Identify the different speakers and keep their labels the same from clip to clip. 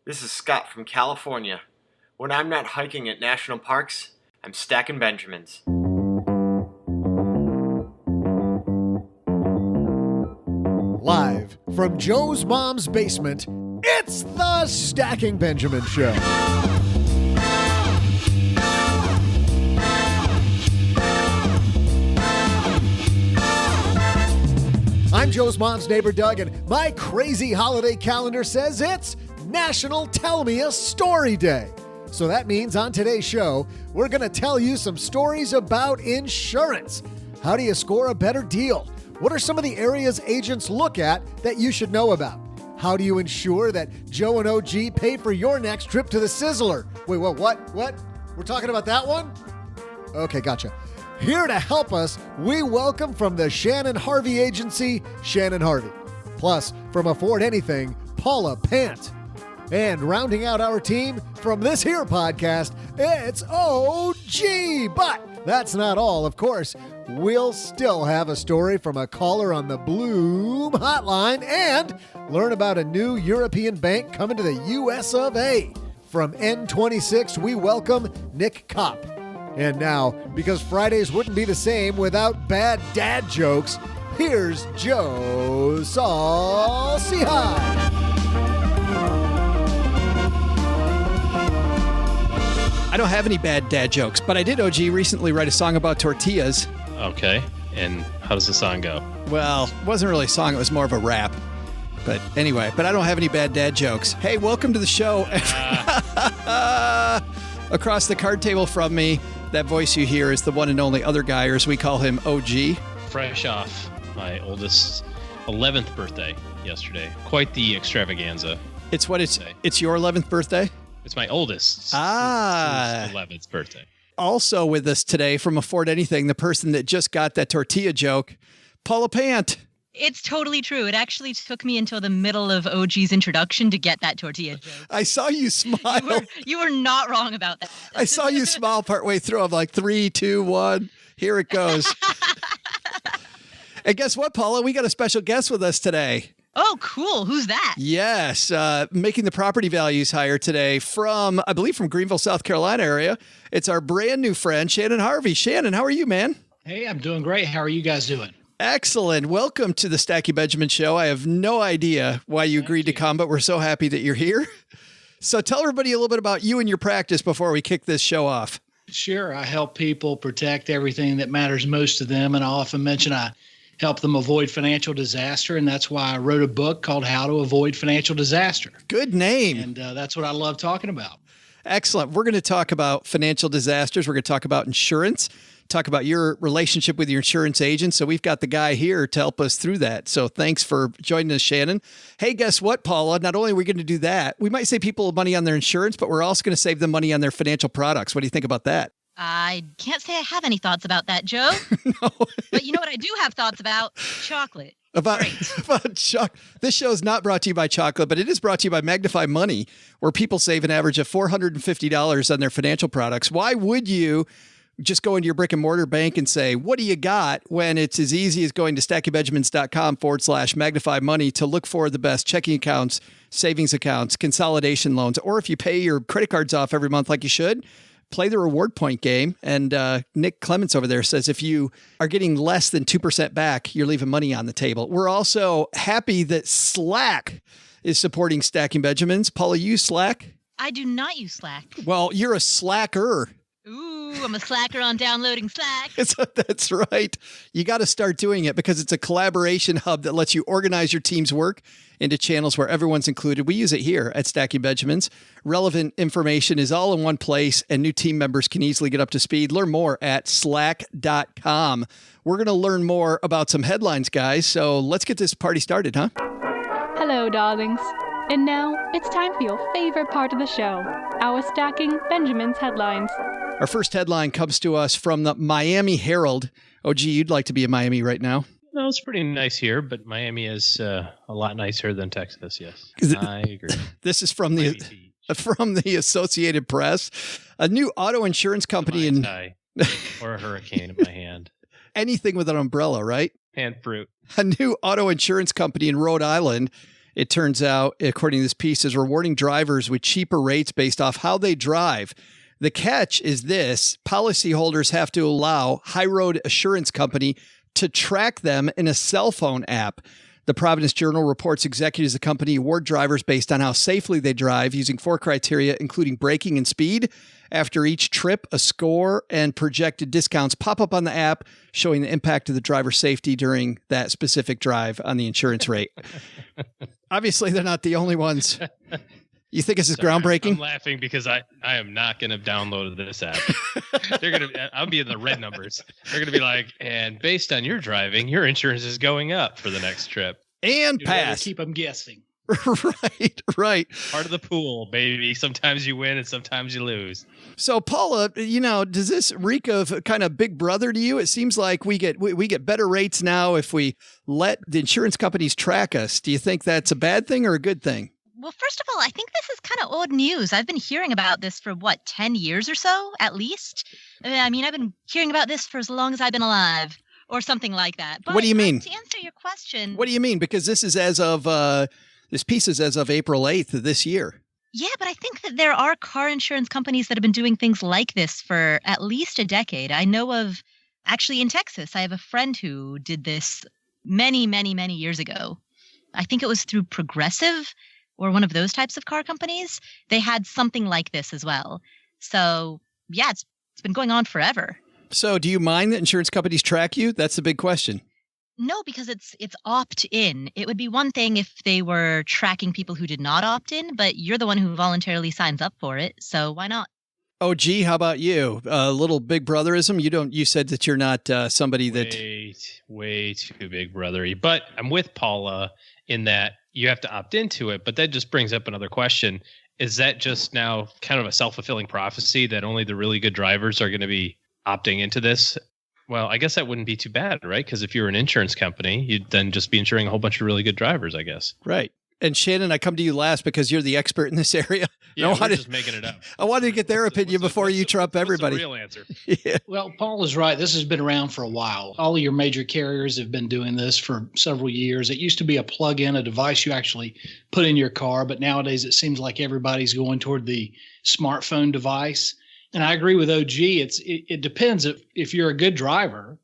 Speaker 1: This is Scott from California. When I'm not hiking at national parks, I'm stacking Benjamins.
Speaker 2: Live from Joe's mom's basement, it's the Stacking Benjamin Show. I'm Joe's mom's neighbor, Doug, and my crazy holiday calendar says it's National Tell Me a Story Day. So that means on today's show, we're going to tell you some stories about insurance. How do you score a better deal? What are some of the areas agents look at that you should know about? How do you ensure that Joe and OG pay for your next trip to the Sizzler? Wait, what? We're talking about that one? Okay, gotcha. Here to help us, we welcome from the Shannon Harvey agency, Shannon Harvey. Plus, from Afford Anything, Paula Pant. And rounding out our team from this here podcast, it's OG. But that's not all, of course. We'll still have a story from a caller on the Bloom hotline and learn about a new European bank coming to the US of A. From N26, we welcome Nic Kopp. And now, because Fridays wouldn't be the same without bad dad jokes, here's Joe Saucy High.
Speaker 3: I don't have any bad dad jokes, but I did, OG, recently write a song about tortillas.
Speaker 4: Okay, and how does the song go?
Speaker 3: Well, it wasn't really a song, it was more of a rap. But anyway, I don't have any bad dad jokes. Hey, welcome to the show. Across the card table from me, that voice you hear is the one and only other guy, or as we call him, OG.
Speaker 4: Fresh off my oldest 11th birthday yesterday. Quite the extravaganza.
Speaker 3: It's your 11th birthday?
Speaker 4: It's my oldest. 11th birthday.
Speaker 3: Also with us today from Afford Anything, the person that just got that tortilla joke, Paula Pant.
Speaker 5: It's totally true. It actually took me until the middle of OG's introduction to get that tortilla joke.
Speaker 3: I saw you smile.
Speaker 5: You were not wrong about that.
Speaker 3: I saw you smile partway through. I'm like, 3, 2, 1. Here it goes. And guess what, Paula? We got a special guest with us today.
Speaker 5: Oh, cool. Who's that?
Speaker 3: Yes. Making the property values higher today from, I believe, from Greenville, South Carolina area. It's our brand new friend, Shannon Harvey. Shannon, how are you, man?
Speaker 6: Hey, I'm doing great. How are you guys doing?
Speaker 3: Excellent. Welcome to the Stacking Benjamin Show. I have no idea why you agreed to come, but we're so happy that you're here. So tell everybody a little bit about you and your practice before we kick this show off.
Speaker 6: Sure. I help people protect everything that matters most to them. And I often mention I help them avoid financial disaster. And that's why I wrote a book called How to Avoid Financial Disaster.
Speaker 3: Good name.
Speaker 6: And that's what I love talking about.
Speaker 3: Excellent. We're going to talk about financial disasters. We're going to talk about insurance, talk about your relationship with your insurance agent. So we've got the guy here to help us through that. So thanks for joining us, Shannon. Hey, guess what, Paula? Not only are we going to do that, we might save people money on their insurance, but we're also going to save them money on their financial products. What do you think about that?
Speaker 5: I can't say I have any thoughts about that, Joe.
Speaker 3: No.
Speaker 5: But you know what I do have thoughts about? Chocolate.
Speaker 3: About chocolate. This show is not brought to you by chocolate, but it is brought to you by Magnify Money, where people save an average of $450 on their financial products. Why would you just go into your brick and mortar bank and say, what do you got, when it's as easy as going to stackingbenjamins.com/magnify money to look for the best checking accounts, savings accounts, consolidation loans, or if you pay your credit cards off every month like you should, play the reward point game. And Nick Clements over there says if you are getting less than 2% back, you're leaving money on the table. We're also happy that Slack is supporting Stacking Benjamins. Paula, you use Slack?
Speaker 5: I do not use Slack.
Speaker 3: Well, you're a slacker.
Speaker 5: Ooh, I'm a slacker on downloading Slack.
Speaker 3: That's right. You got to start doing it because it's a collaboration hub that lets you organize your team's work into channels where everyone's included. We use it here at Stacking Benjamins. Relevant information is all in one place, and new team members can easily get up to speed. Learn more at slack.com. We're going to learn more about some headlines, guys. So let's get this party started, huh?
Speaker 7: Hello, darlings. And now it's time for your favorite part of the show, our Stacking Benjamins headlines.
Speaker 3: Our first headline comes to us from the Miami Herald. OG, you'd like to be in Miami right now.
Speaker 4: No, it's pretty nice here, but Miami is a lot nicer than Texas, yes. I agree.
Speaker 3: This is from the Associated Press. A new auto insurance company
Speaker 4: or a hurricane in my hand.
Speaker 3: Anything with an umbrella, right?
Speaker 4: And fruit.
Speaker 3: A new auto insurance company in Rhode Island it turns out, according to this piece, is rewarding drivers with cheaper rates based off how they drive. The catch is this: policyholders have to allow High Road Assurance Company to track them in a cell phone app. The Providence Journal reports executives of the company award drivers based on how safely they drive using 4 criteria, including braking and speed. After each trip, a score and projected discounts pop up on the app, showing the impact of the driver's safety during that specific drive on the insurance rate. Obviously, they're not the only ones. You think this is groundbreaking?
Speaker 4: I'm laughing because I am not going to download this app. I'll be in the red numbers. They're going to be like, and based on your driving, your insurance is going up for the next trip.
Speaker 3: And pass.
Speaker 6: Keep them guessing.
Speaker 3: Right.
Speaker 4: Part of the pool, baby. Sometimes you win and sometimes you lose.
Speaker 3: So, Paula, does this reek of kind of Big Brother to you? It seems like we get better rates now if we let the insurance companies track us. Do you think that's a bad thing or a good thing?
Speaker 5: Well, first of all, I think this is kind of old news. I've been hearing about this for 10 years or so, at least. I mean, I've been hearing about this for as long as I've been alive, or something like that. But
Speaker 3: what do you mean?
Speaker 5: To answer your question.
Speaker 3: What do you mean? Because this is this piece is as of April 8th of this year.
Speaker 5: Yeah, but I think that there are car insurance companies that have been doing things like this for at least a decade. I know of, actually in Texas, I have a friend who did this many, many, many years ago. I think it was through Progressive or one of those types of car companies. They had something like this as well. So yeah, it's been going on forever.
Speaker 3: So do you mind that insurance companies track you? That's the big question.
Speaker 5: No, because it's opt-in. It would be one thing if they were tracking people who did not opt in, but you're the one who voluntarily signs up for it. So why not?
Speaker 3: Oh, gee, how about you? A little Big Brotherism? You said that you're not somebody that...
Speaker 4: Way too Big Brothery. But I'm with Paula in that you have to opt into it. But that just brings up another question. Is that just now kind of a self-fulfilling prophecy that only the really good drivers are going to be opting into this? Well, I guess that wouldn't be too bad, right? Because if you were an insurance company, you'd then just be insuring a whole bunch of really good drivers, I guess.
Speaker 3: Right. And Shannon, I come to you last because you're the expert in this area.
Speaker 4: Yeah, we're just making it up.
Speaker 3: I wanted to get their opinion before you trump everybody.
Speaker 4: What's the real answer?
Speaker 3: Yeah.
Speaker 6: Well, Paul is right. This has been around for a while. All of your major carriers have been doing this for several years. It used to be a plug-in, a device you actually put in your car, but nowadays it seems like everybody's going toward the smartphone device. And I agree with OG. It depends if you're a good driver.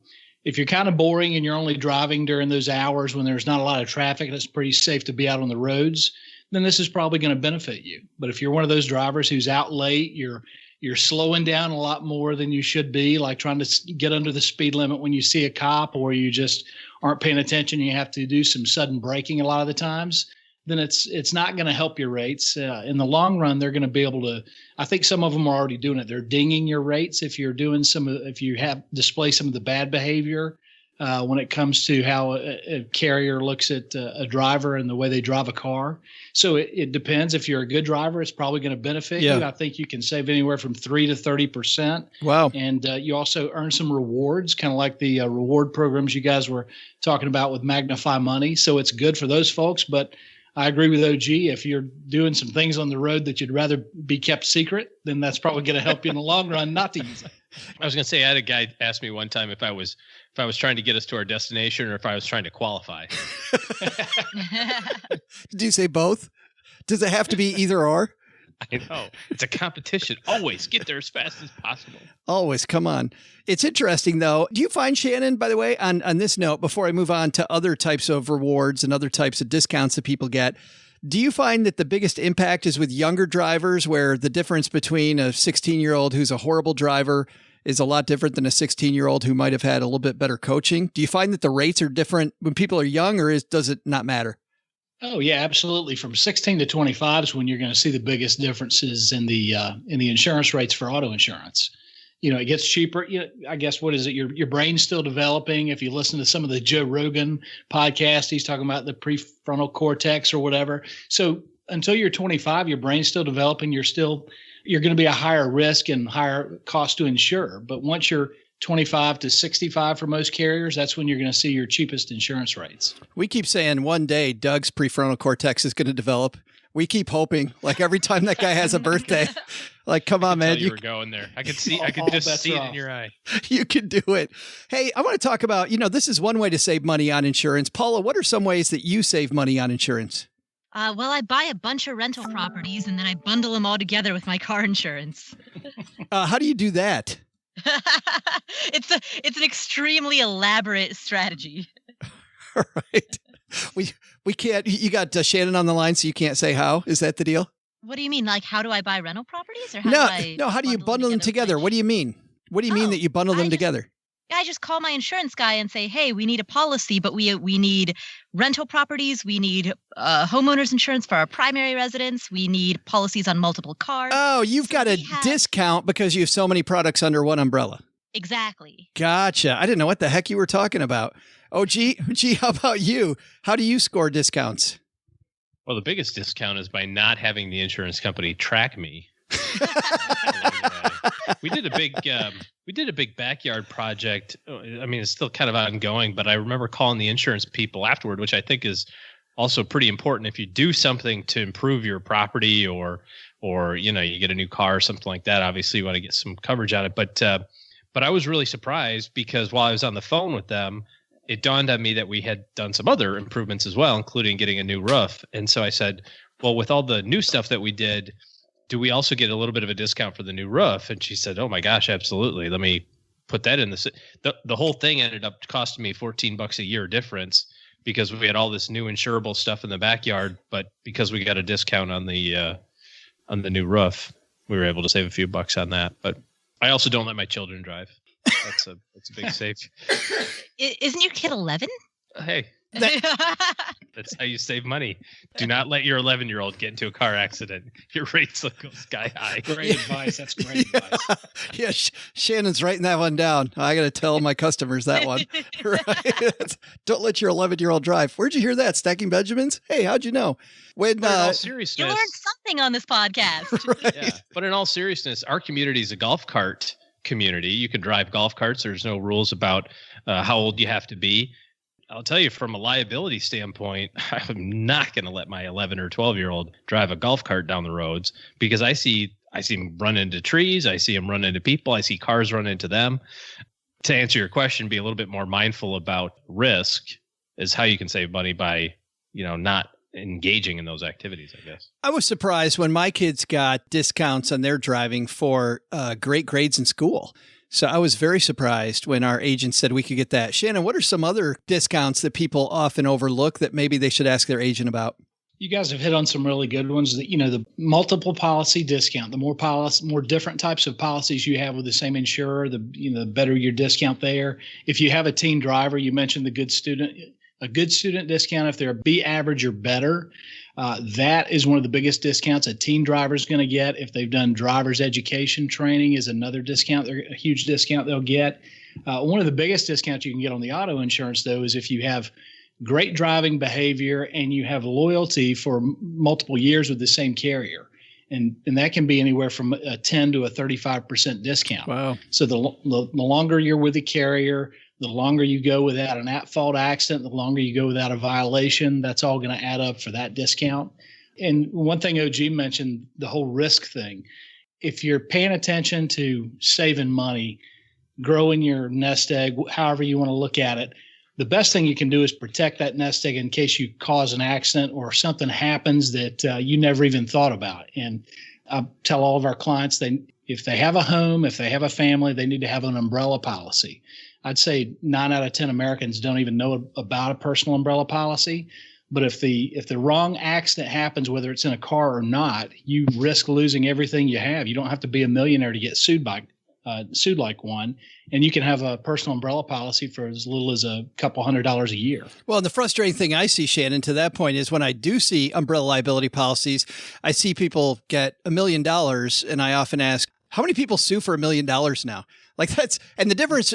Speaker 6: If you're kind of boring and you're only driving during those hours when there's not a lot of traffic and it's pretty safe to be out on the roads, then this is probably going to benefit you. But if you're one of those drivers who's out late, you're slowing down a lot more than you should be, like trying to get under the speed limit when you see a cop, or you just aren't paying attention, you have to do some sudden braking a lot of the times, then it's not going to help your rates. In the long run, they're going to be able to, I think some of them are already doing it. They're dinging your rates if you're doing if you have display some of the bad behavior when it comes to how a carrier looks at a driver and the way they drive a car. So it depends. If you're a good driver, it's probably going to benefit you. I think you can save anywhere from 3 to 30%.
Speaker 3: Wow. And
Speaker 6: you also earn some rewards, kind of like the reward programs you guys were talking about with Magnify Money. So it's good for those folks, but I agree with OG. If you're doing some things on the road that you'd rather be kept secret, then that's probably going to help you in the long run not to use it.
Speaker 4: I was going to say, I had a guy ask me one time if I was trying to get us to our destination or if I was trying to qualify.
Speaker 3: Did you say both? Does it have to be either or?
Speaker 4: I know. It's a competition. Always get there as fast as possible.
Speaker 3: Always. Come on. It's interesting, though. Do you find, Shannon, by the way, on this note, before I move on to other types of rewards and other types of discounts that people get, do you find that the biggest impact is with younger drivers, where the difference between a 16-year-old who's a horrible driver is a lot different than a 16-year-old who might have had a little bit better coaching? Do you find that the rates are different when people are young, or does it not matter?
Speaker 6: Oh, yeah, absolutely. From 16 to 25 is when you're going to see the biggest differences in the insurance rates for auto insurance. It gets cheaper. I guess, what is it? Your brain's still developing. If you listen to some of the Joe Rogan podcast, he's talking about the prefrontal cortex or whatever. So until you're 25, your brain's still developing. You're going to be a higher risk and higher cost to insure. But once you're 25 to 65 for most carriers, that's when you're going to see your cheapest insurance rates.
Speaker 3: We keep saying one day Doug's prefrontal cortex is going to develop. We keep hoping, like every time that guy has a birthday, like, come on, man.
Speaker 4: You were going there. I could just see it in your eye.
Speaker 3: You can do it. Hey, I want to talk about, this is one way to save money on insurance. Paula, what are some ways that you save money on insurance?
Speaker 5: Well, I buy a bunch of rental properties and then I bundle them all together with my car insurance.
Speaker 3: How do you do that?
Speaker 5: It's an extremely elaborate strategy.
Speaker 3: All right. We can't. You got Shannon on the line, so you can't say how. Is that the deal?
Speaker 5: What do you mean? Like, how do I buy rental properties, or how
Speaker 3: No. How do you bundle them together? What do you mean? What do you mean that you bundle them together?
Speaker 5: I just call my insurance guy and say, hey, we need a policy, but we need rental properties. We need homeowners insurance for our primary residence. We need policies on multiple cars.
Speaker 3: Oh, you've got a discount because you have so many products under one umbrella.
Speaker 5: Exactly.
Speaker 3: Gotcha. I didn't know what the heck you were talking about. OG, how about you? How do you score discounts?
Speaker 4: Well, the biggest discount is by not having the insurance company track me. We did a big backyard project. I mean, it's still kind of ongoing, but I remember calling the insurance people afterward, which I think is also pretty important. If you do something to improve your property or you get a new car or something like that, obviously you want to get some coverage on it. But I was really surprised because while I was on the phone with them, it dawned on me that we had done some other improvements as well, including getting a new roof. And so I said, well, with all the new stuff that we did, do we also get a little bit of a discount for the new roof? And she said, oh my gosh, absolutely. Let me put that in the whole thing ended up costing me $14 a year difference because we had all this new insurable stuff in the backyard. But because we got a discount on the new roof, we were able to save a few bucks on that. But I also don't let my children drive. That's a big save.
Speaker 5: Isn't your kid 11?
Speaker 4: Hey, that's how you save money. Do not let your 11-year-old get into a car accident. Your rates will go sky high.
Speaker 6: Great advice. That's great advice.
Speaker 3: Yeah, Shannon's writing that one down. I got to tell my customers that one. Right? Don't let your 11-year-old drive. Where'd you hear that? Stacking Benjamins? Hey, how'd you know? When
Speaker 4: in all seriousness,
Speaker 5: you learned something on this podcast.
Speaker 3: Right?
Speaker 4: Yeah, but in all seriousness, our community is a golf cart community. You can drive golf carts. There's no rules about how old you have to be. I'll tell you, from a liability standpoint, I'm not going to let my 11 or 12-year-old drive a golf cart down the roads because I see them run into trees. I see them run into people. I see cars run into them. To answer your question, be a little bit more mindful about risk is how you can save money by, not engaging in those activities, I guess.
Speaker 3: I was surprised when my kids got discounts on their driving for great grades in school. So I was very surprised when our agent said we could get that. Shannon, what are some other discounts that people often overlook that maybe they should ask their agent about?
Speaker 6: You guys have hit on some really good ones. The multiple policy discount, the more different types of policies you have with the same insurer, the better your discount there. If you have a teen driver, you mentioned a good student discount if they're a B average or better. That is one of the biggest discounts a teen driver is going to get. If they've done driver's education training is another discount, a huge discount they'll get. One of the biggest discounts you can get on the auto insurance, though, is if you have great driving behavior and you have loyalty for multiple years with the same carrier. And that can be anywhere from a 10 to a 35% discount.
Speaker 3: Wow.
Speaker 6: So the longer you're with the carrier, the longer you go without an at-fault accident, the longer you go without a violation, that's all going to add up for that discount. And one thing OG mentioned, the whole risk thing. If you're paying attention to saving money, growing your nest egg, however you want to look at it, the best thing you can do is protect that nest egg in case you cause an accident or something happens that you never even thought about. And I tell all of our clients, if they have a home, if they have a family, they need to have an umbrella policy. I'd say 9 out of 10 Americans don't even know about a personal umbrella policy. But if the wrong accident happens, whether it's in a car or not, you risk losing everything you have. You don't have to be a millionaire to get sued like one. And you can have a personal umbrella policy for as little as a couple $100 a year.
Speaker 3: Well, and the frustrating thing I see, Shannon, to that point is when I do see umbrella liability policies, I see people get $1 million. And I often ask, how many people sue for $1 million now? Like and the difference,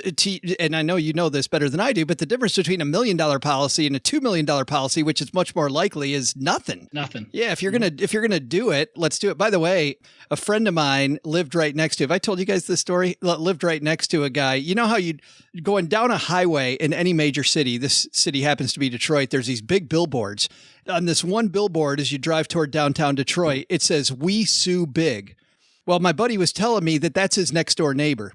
Speaker 3: and I know you know this better than I do, but the difference between $1 million policy and a $2 million policy, which is much more likely, is nothing.
Speaker 6: Nothing.
Speaker 3: Yeah, if you're gonna do it, let's do it. By the way, a friend of mine lived right next to. Have I told you guys this story? Lived right next to a guy. You know how you going down a highway in any major city. This city happens to be Detroit. There's these big billboards. On this one billboard, as you drive toward downtown Detroit, it says "We Sue Big." Well, my buddy was telling me that that's his next door neighbor.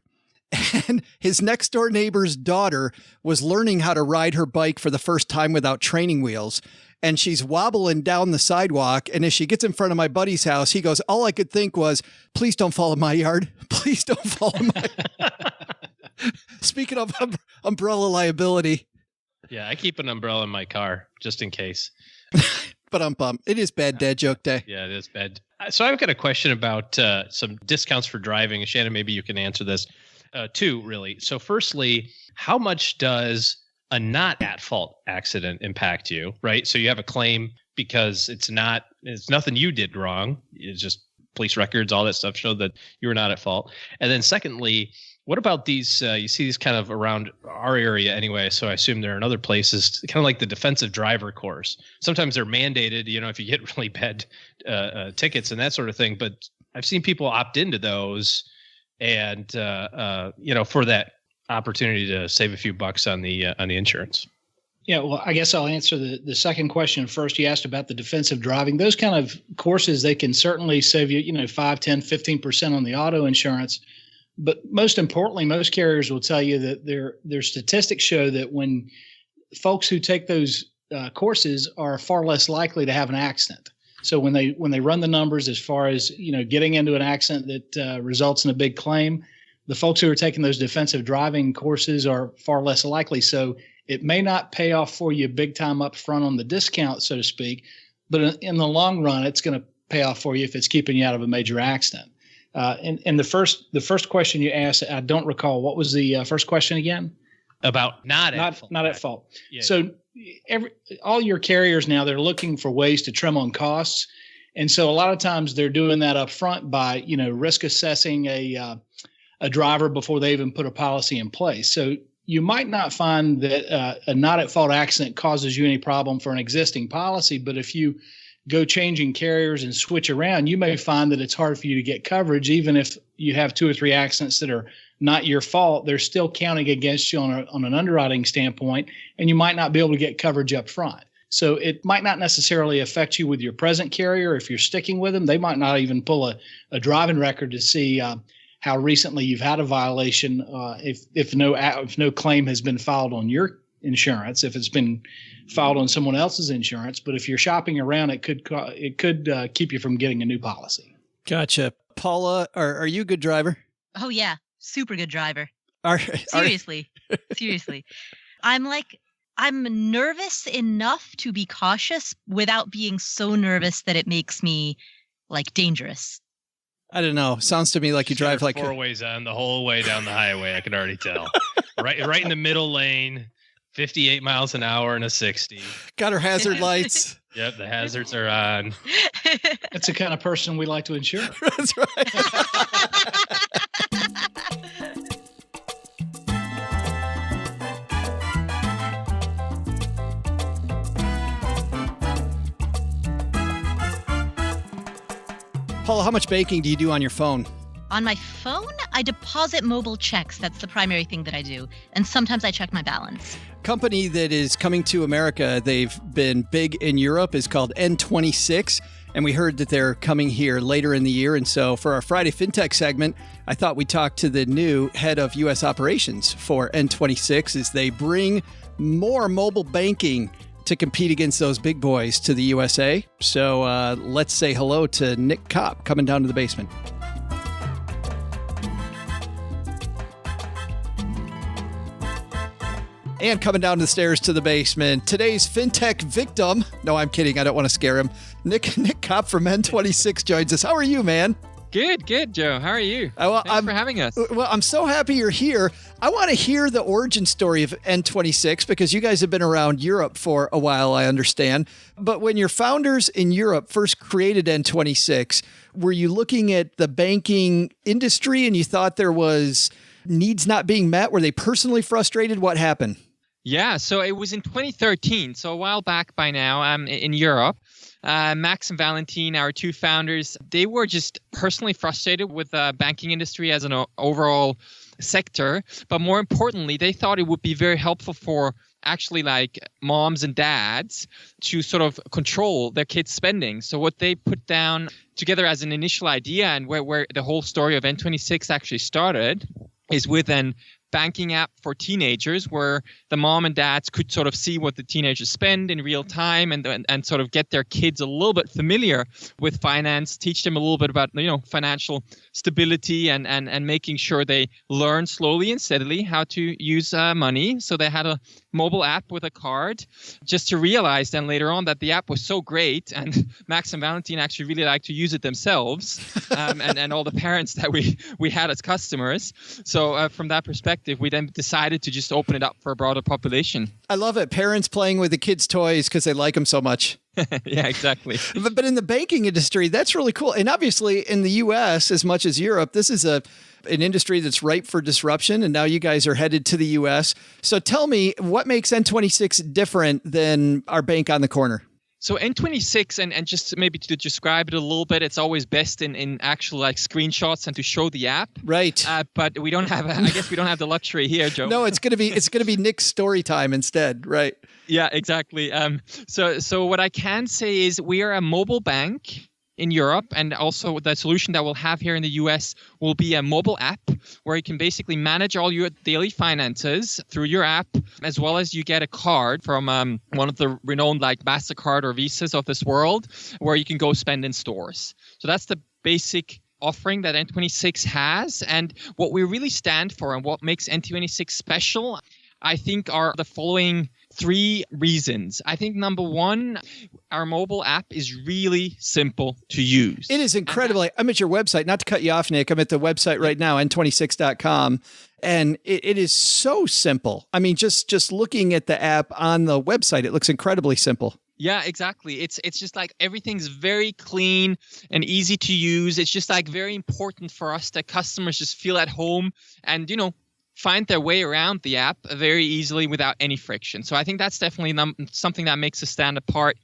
Speaker 3: And his next door neighbor's daughter was learning how to ride her bike for the first time without training wheels. and she's wobbling down the sidewalk. And as she gets in front of my buddy's house, he goes, all I could think was, please don't fall in my yard. Please don't fall in my Speaking of umbrella liability.
Speaker 4: Yeah, I keep an umbrella in my car just in case.
Speaker 3: But I'm bummed. It is bad dad joke day.
Speaker 4: Yeah, it is bad. So I've got a question about some discounts for driving. Shannon, maybe you can answer this. Two, really. So firstly, how much does a not at fault accident impact you, right? So you have a claim because it's nothing you did wrong. It's just police records, all that stuff show that you were not at fault. And then secondly, what about these, you see these kind of around our area anyway, so I assume they're in other places, kind of like the defensive driver course. Sometimes they're mandated, if you get really bad tickets and that sort of thing. But I've seen people opt into those and, for that opportunity to save a few bucks on the insurance.
Speaker 6: Yeah, well, I guess I'll answer the second question first. You asked about the defensive driving. Those kind of courses, they can certainly save you, 5, 10, 15% on the auto insurance. But most importantly, most carriers will tell you that their statistics show that when folks who take those courses are far less likely to have an accident. So when they run the numbers as far as getting into an accident that results in a big claim, the folks who are taking those defensive driving courses are far less likely. So it may not pay off for you big time up front on the discount, so to speak, but in the long run, it's going to pay off for you if it's keeping you out of a major accident. And the first question you asked, I don't recall. What was the first question again?
Speaker 4: About not at fault. Yeah.
Speaker 6: So all your carriers now, they're looking for ways to trim on costs. And so a lot of times they're doing that up front by, risk assessing a driver before they even put a policy in place. So you might not find that a not at fault accident causes you any problem for an existing policy, but if you go changing carriers and switch around, you may find that it's hard for you to get coverage. Even if you have 2 or 3 accidents that are not your fault, they're still counting against you on an underwriting standpoint, and you might not be able to get coverage up front. So it might not necessarily affect you with your present carrier. If you're sticking with them, they might not even pull a driving record to see how recently you've had a violation, if no claim has been filed on your insurance, if it's been filed on someone else's insurance. But if you're shopping around, it could keep you from getting a new policy.
Speaker 3: Gotcha. Paula, are you a good driver?
Speaker 5: Oh yeah, super good driver.
Speaker 3: Seriously.
Speaker 5: I'm nervous enough to be cautious without being so nervous that it makes me dangerous.
Speaker 3: I don't know. Sounds to me like you drive like
Speaker 4: 4 ways on the whole way down the highway. I can already tell. right in the middle lane. 58 miles an hour and a 60.
Speaker 3: Got her hazard lights.
Speaker 4: Yep, the hazards are on.
Speaker 6: That's the kind of person we like to insure.
Speaker 3: That's right. Paula, how much banking do you do on your phone?
Speaker 5: On my phone, I deposit mobile checks. That's the primary thing that I do. And sometimes I check my balance.
Speaker 3: Company that is coming to America, they've been big in Europe, is called N26. And we heard that they're coming here later in the year. And so for our Friday FinTech segment, I thought we'd talk to the new head of U.S. operations for N26 as they bring more mobile banking to compete against those big boys to the USA. So let's say hello to Nic Kopp coming down to the basement. And coming down the stairs to the basement, today's FinTech victim. No, I'm kidding. I don't want to scare him. Nic Kopp from N26 joins us. How are you, man?
Speaker 8: Good, Joe. How are you? Thanks for having us.
Speaker 3: Well, I'm so happy you're here. I want to hear the origin story of N26 because you guys have been around Europe for a while, I understand. But when your founders in Europe first created N26, were you looking at the banking industry and you thought there was needs not being met? Were they personally frustrated? What happened?
Speaker 8: Yeah, so it was in 2013, so a while back by now, in Europe. Max and Valentin, our 2 founders, they were just personally frustrated with the banking industry as an overall sector. But more importantly, they thought it would be very helpful for actually moms and dads to sort of control their kids' spending. So what they put down together as an initial idea and where the whole story of N26 actually started is with an banking app for teenagers where the mom and dads could sort of see what the teenagers spend in real time and sort of get their kids a little bit familiar with finance, teach them a little bit about, financial stability and making sure they learn slowly and steadily how to use money. So they had a mobile app with a card, just to realize then later on that the app was so great and Max and Valentine actually really liked to use it themselves, and all the parents that we had as customers. So from that perspective, we then decided to just open it up for a broader population.
Speaker 3: I love it. Parents playing with the kids' toys because they like them so much.
Speaker 8: Yeah, exactly.
Speaker 3: But in the banking industry, that's really cool. And obviously in the US, as much as Europe, this is an industry that's ripe for disruption. And now you guys are headed to the US. So tell me, what makes N26 different than our bank on the corner?
Speaker 8: So N26, and just maybe to describe it a little bit, it's always best in actual like screenshots and to show the app.
Speaker 3: Right.
Speaker 8: But we don't have, I guess we don't have the luxury here, Joe.
Speaker 3: No, it's gonna be Nick's story time instead. Right.
Speaker 8: Yeah, exactly. So what I can say is we are a mobile bank in Europe, and also the solution that we'll have here in the US will be a mobile app where you can basically manage all your daily finances through your app, as well as you get a card from one of the renowned like MasterCard or Visas of this world where you can go spend in stores. So that's the basic offering that N26 has. And what we really stand for and what makes N26 special, I think, are the following 3 reasons. I think number 1, our mobile app is really simple to use.
Speaker 3: It is incredibly. I'm at your website, not to cut you off, Nick. I'm at the website right now, n26.com. And it is so simple. I mean, just looking at the app on the website, it looks incredibly simple.
Speaker 8: Yeah, exactly. It's just like everything's very clean and easy to use. It's just like very important for us that customers just feel at home and, find their way around the app very easily without any friction. So I think that's definitely something that makes us stand apart.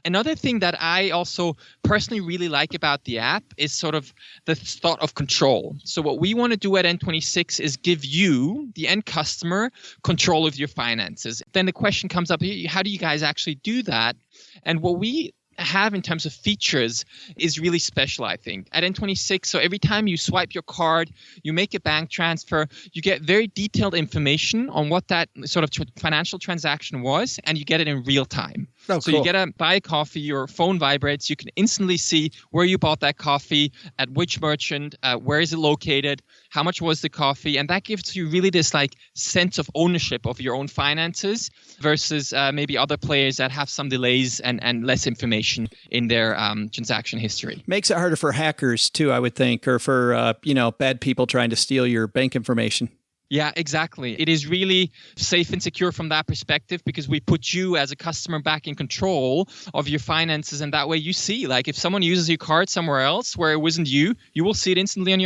Speaker 8: Another thing that I also personally really like about the app is sort of the thought of control. So what we want to do at N26 is give you, the end customer, control of your finances. Then the question comes up, how do you guys actually do that? And what we have in terms of features is really special, I think. At N26, so every time you swipe your card, you make a bank transfer, you get very detailed information on what that sort of financial transaction was, and you get it in real time.
Speaker 3: Oh,
Speaker 8: so
Speaker 3: cool.
Speaker 8: you get to buy a coffee, your phone vibrates, you can instantly see where you bought that coffee, at which merchant, where is it located, how much was the coffee, and that gives you really this like sense of ownership of your own finances versus maybe other players that have some delays and less information in their transaction history.
Speaker 3: Makes it harder for hackers too, I would think, or for bad people trying to steal your bank information.
Speaker 8: Yeah, exactly. It is really safe and secure from that perspective because we put you as a customer back in control of your finances, and that way you see, like, if someone uses your card somewhere else where it wasn't you will see it instantly on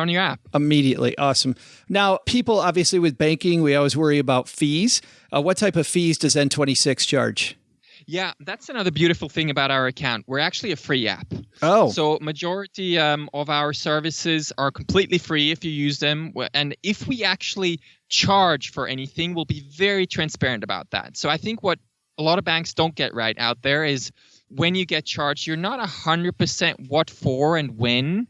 Speaker 8: your app. Immediately.
Speaker 3: Awesome. Now, people obviously with banking, we always worry about fees. What type of fees does N26 charge?
Speaker 8: Yeah, that's another beautiful thing about our account. We're actually a free app.
Speaker 3: Oh.
Speaker 8: So majority of our services are completely free if you use them. And if we actually charge for anything, we'll be very transparent about that. So I think what a lot of banks don't get right out there is when you get charged, you're not 100% what for and when.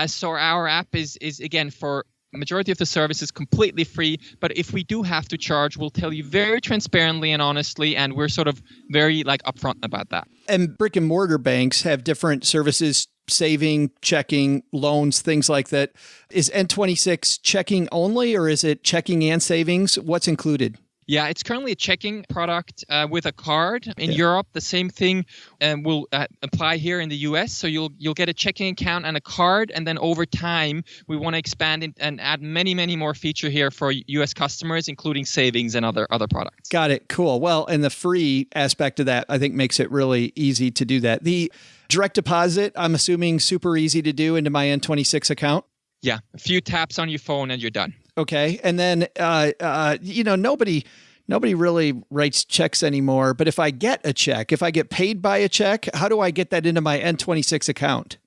Speaker 8: So our app is again, for majority of the service is completely free, but if we do have to charge, we'll tell you very transparently and honestly, and we're sort of very like upfront about that.
Speaker 3: And brick and mortar banks have different services, saving, checking, loans, things like that. Is N26 checking only, or is it checking and savings? What's included?
Speaker 8: Yeah, it's currently a checking product with a card. In Europe, the same thing will apply here in the US. So you'll get a checking account and a card, and then over time, we want to expand it and add many, many more features here for US customers, including savings and other products.
Speaker 3: Got it. Cool. Well, and the free aspect of that, I think, makes it really easy to do that. The direct deposit, I'm assuming, super easy to do into my N26 account.
Speaker 8: Yeah, a few taps on your phone and you're done.
Speaker 3: Okay. And then, nobody really writes checks anymore. But if I get a check, if I get paid by a check, how do I get that into my N26 account?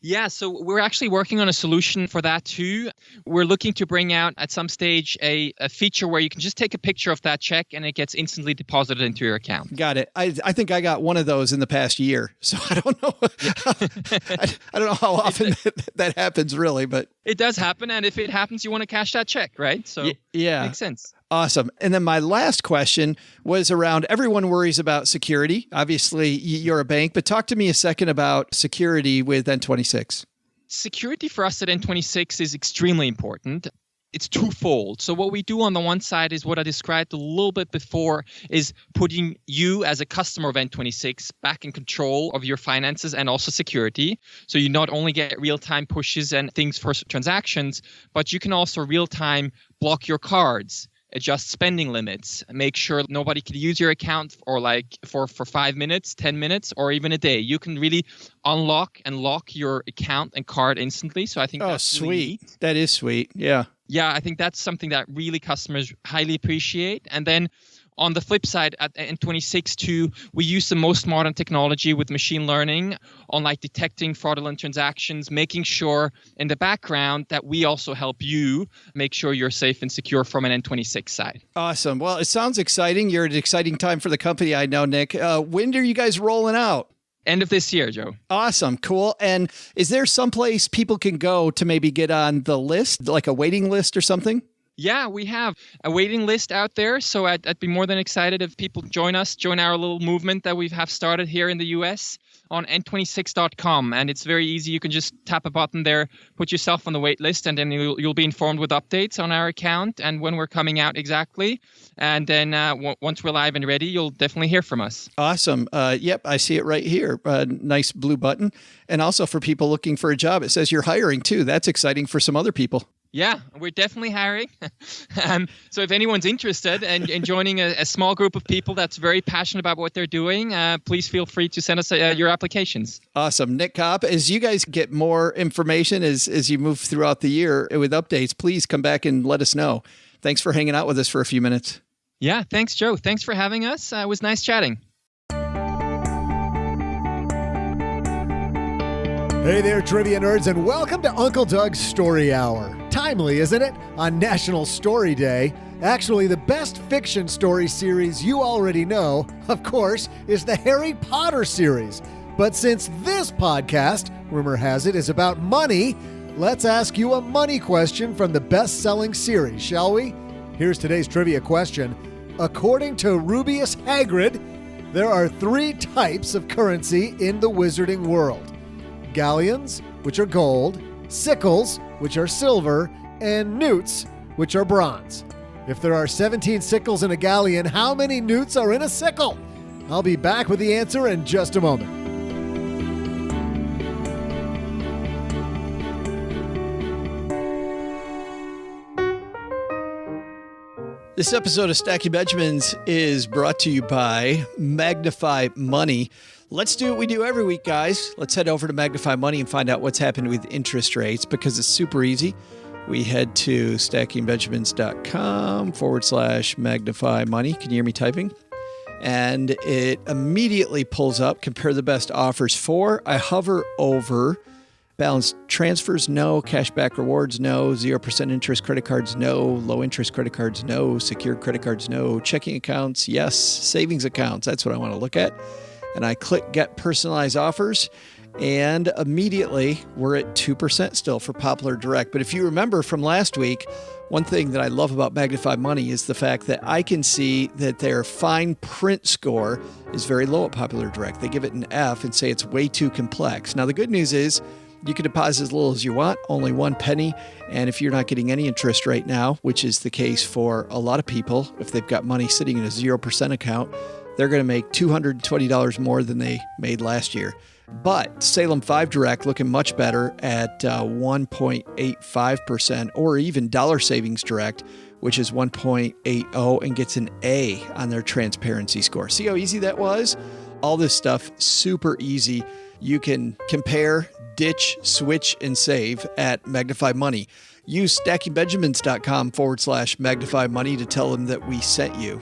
Speaker 8: Yeah, so we're actually working on a solution for that too. We're looking to bring out at some stage a feature where you can just take a picture of that check and it gets instantly deposited into your account.
Speaker 3: Got it. I think I got one of those in the past year. So I don't know. I don't know how often that happens really, but
Speaker 8: It does happen. And if it happens, you want to cash that check, right? So
Speaker 3: yeah.
Speaker 8: Makes sense.
Speaker 3: Awesome. And then my last question was around everyone worries about security. Obviously, you're a bank, but talk to me a second about security with N26.
Speaker 8: Security for us at N26 is extremely important. It's twofold. So what we do on the one side is what I described a little bit before, is putting you as a customer of N26 back in control of your finances and also security. So you not only get real-time pushes and things for transactions, but you can also real-time block your cards, adjust spending limits, make sure nobody can use your account for 5 minutes, 10 minutes, or even a day. You can really unlock and lock your account and card instantly. So I think that's
Speaker 3: sweet.
Speaker 8: Really neat.
Speaker 3: That is sweet. Yeah.
Speaker 8: Yeah, I think that's something that really customers highly appreciate. And then on the flip side, at N26 too, we use the most modern technology with machine learning on detecting fraudulent transactions, making sure in the background that we also help you make sure you're safe and secure from an N26 side.
Speaker 3: Awesome. Well, it sounds exciting. You're at an exciting time for the company, I know, Nic. When are you guys rolling out?
Speaker 8: End of this year, Joe.
Speaker 3: Awesome. Cool. And is there someplace people can go to maybe get on the list, like a waiting list or something?
Speaker 8: Yeah, we have a waiting list out there. So I'd be more than excited if people join our little movement that we have started here in the US on N26.com. And it's very easy. You can just tap a button there, put yourself on the wait list, and then you'll be informed with updates on our account and when we're coming out exactly. And then once we're live and ready, you'll definitely hear from us.
Speaker 3: Awesome. Yep, I see it right here. Nice blue button. And also for people looking for a job, it says you're hiring too. That's exciting for some other people.
Speaker 8: Yeah, we're definitely hiring. So if anyone's interested in joining a small group of people that's very passionate about what they're doing, please feel free to send us your applications.
Speaker 3: Awesome. Nic Kopp, as you guys get more information as you move throughout the year with updates, please come back and let us know. Thanks for hanging out with us for a few minutes.
Speaker 8: Yeah, thanks, Joe. Thanks for having us. It was nice chatting.
Speaker 2: Hey there, trivia nerds, and welcome to Uncle Doug's Story Hour. Timely, isn't it? On National Story Day. Actually, the best fiction story series you already know, of course, is the Harry Potter series. But since this podcast, rumor has it, is about money, let's ask you a money question from the best-selling series, shall we? Here's today's trivia question. According to Rubeus Hagrid, there are 3 types of currency in the wizarding world. Galleons, which are gold, sickles, which are silver, and newts, which are bronze. If there are 17 sickles in a galleon, how many newts are in a sickle? I'll be back with the answer in just a moment.
Speaker 3: This episode of Stacking Benjamins is brought to you by Magnify Money. Let's do what we do every week, guys. Let's head over to Magnify Money and find out what's happened with interest rates, because it's super easy. We head to stackingbenjamins.com/magnify money. Can you hear me typing? And it immediately pulls up, compare the best offers for. I hover over balance transfers, no. Cashback rewards, no. 0% interest credit cards, no. Low interest credit cards, no. Secured credit cards, no. Checking accounts, yes. Savings accounts, that's what I want to look at. And I click Get Personalized Offers, and immediately we're at 2% still for Popular Direct. But if you remember from last week, one thing that I love about Magnify Money is the fact that I can see that their fine print score is very low at Popular Direct. They give it an F and say it's way too complex. Now, the good news is you can deposit as little as you want, only 1 penny. And if you're not getting any interest right now, which is the case for a lot of people, if they've got money sitting in a 0% account, they're going to make $220 more than they made last year. But Salem 5 Direct looking much better at 1.85%, or even Dollar Savings Direct, which is 1.80 and gets an A on their transparency score. See how easy that was? All this stuff, super easy. You can compare, ditch, switch, and save at Magnify Money. Use stackingbenjamins.com/Magnify Money to tell them that we sent you.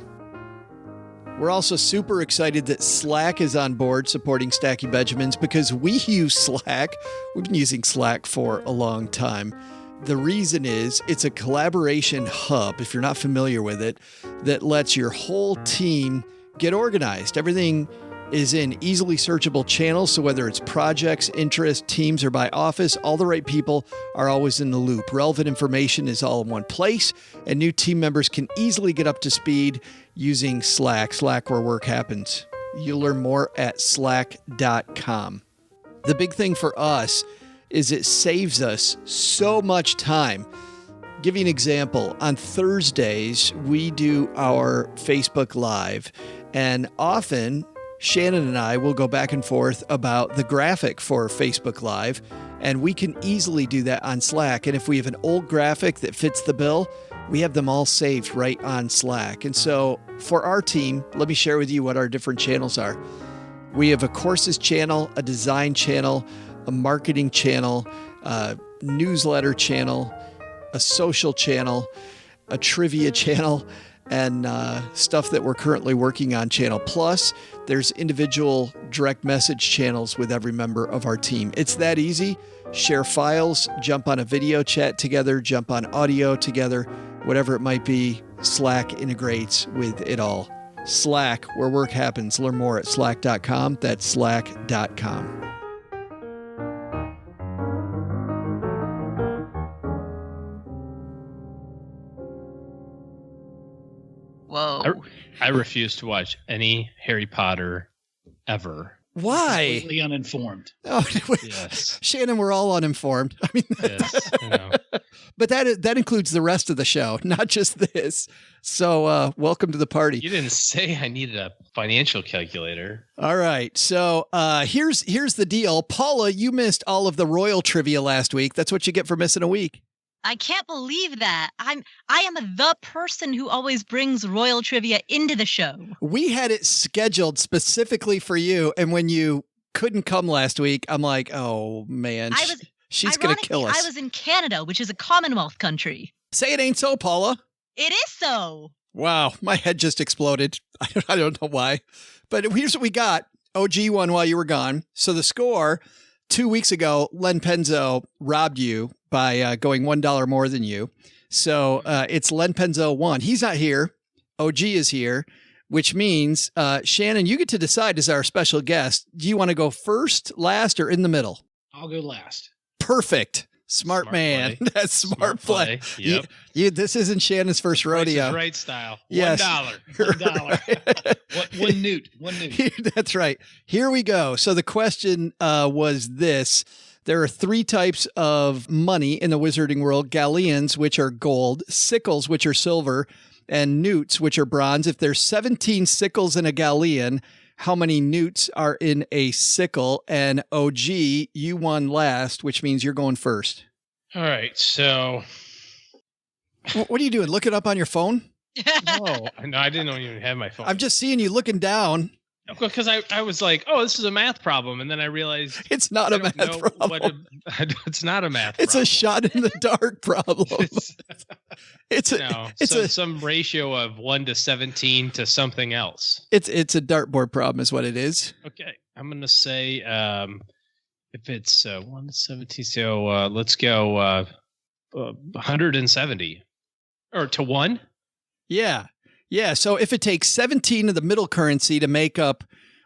Speaker 3: We're also super excited that Slack is on board supporting Stacking Benjamins, because we use Slack. We've been using Slack for a long time. The reason is it's a collaboration hub, if you're not familiar with it, that lets your whole team get organized. Everything is in easily searchable channels. So whether it's projects, interests, teams, or by office, all the right people are always in the loop. Relevant information is all in one place, and new team members can easily get up to speed using Slack. Slack, where work happens. You'll learn more at slack.com. The big thing for us is it saves us so much time. Give you an example. On Thursdays, we do our Facebook Live, and often Shannon and I will go back and forth about the graphic for Facebook Live, and we can easily do that on Slack. And if we have an old graphic that fits the bill, we have them all saved right on Slack. And so for our team, let me share with you what our different channels are. We have a courses channel, a design channel, a marketing channel, a newsletter channel, a social channel, a trivia channel, and stuff that we're currently working on channel. Plus, there's individual direct message channels with every member of our team. It's that easy. Share files, jump on a video chat together, jump on audio together, whatever it might be. Slack integrates with it all. Slack, where work happens. Learn more at slack.com. That's slack.com.
Speaker 5: Whoa.
Speaker 4: I refuse to watch any Harry Potter ever.
Speaker 3: Why?
Speaker 6: Completely uninformed.
Speaker 3: Oh,
Speaker 4: Yes.
Speaker 3: Shannon, we're all uninformed. I mean,
Speaker 4: Yes.
Speaker 3: but that includes the rest of the show, not just this. So welcome to the party.
Speaker 4: You didn't say I needed a financial calculator.
Speaker 3: All right. So here's the deal. Paula, you missed all of the royal trivia last week. That's what you get for missing a week.
Speaker 5: I can't believe that. I am the person who always brings royal trivia into the show.
Speaker 3: We had it scheduled specifically for you, and when you couldn't come last week, I'm like, oh man, she's gonna kill us.
Speaker 5: I was in Canada, which is a Commonwealth country.
Speaker 3: Say it ain't so, Paula.
Speaker 5: It is so.
Speaker 3: Wow, my head just exploded. I don't know why, but here's what we got. OG won while you were gone. So the score 2 weeks ago, Len Penzo robbed you by going $1 more than you. So it's Len Penzo won. He's not here. OG is here, which means, Shannon, you get to decide as our special guest. Do you want to go first, last, or in the middle?
Speaker 6: I'll go last.
Speaker 3: Perfect. Smart man.
Speaker 4: Play.
Speaker 3: That's smart play.
Speaker 4: Yep.
Speaker 3: This isn't Shannon's first rodeo.
Speaker 4: Price is Right style.
Speaker 3: Yes.
Speaker 6: $1. One newt.
Speaker 3: That's right. Here we go. So the question was this. There are 3 types of money in the wizarding world: galleons, which are gold; sickles, which are silver; and newts, which are bronze. If there's 17 sickles in a galleon, how many newts are in a sickle? And OG, you won last, which means you're going first.
Speaker 4: All right. So.
Speaker 3: What are you doing? Look it up on your phone?
Speaker 4: No, I didn't even have my phone.
Speaker 3: I'm just seeing you looking down.
Speaker 4: Because I was like, oh, this is a math problem. And then I realized
Speaker 3: it's not a math problem.
Speaker 4: It's not a math
Speaker 3: It's
Speaker 4: problem.
Speaker 3: a shot in the dark problem. It's
Speaker 4: some ratio of 1 to 17 to something else.
Speaker 3: It's a dartboard problem is what it is.
Speaker 4: Okay. I'm going to say if it's 1 to 17, so let's go 170. Or to 1?
Speaker 3: Yeah. Yeah, so if it takes 17 of the middle currency to make up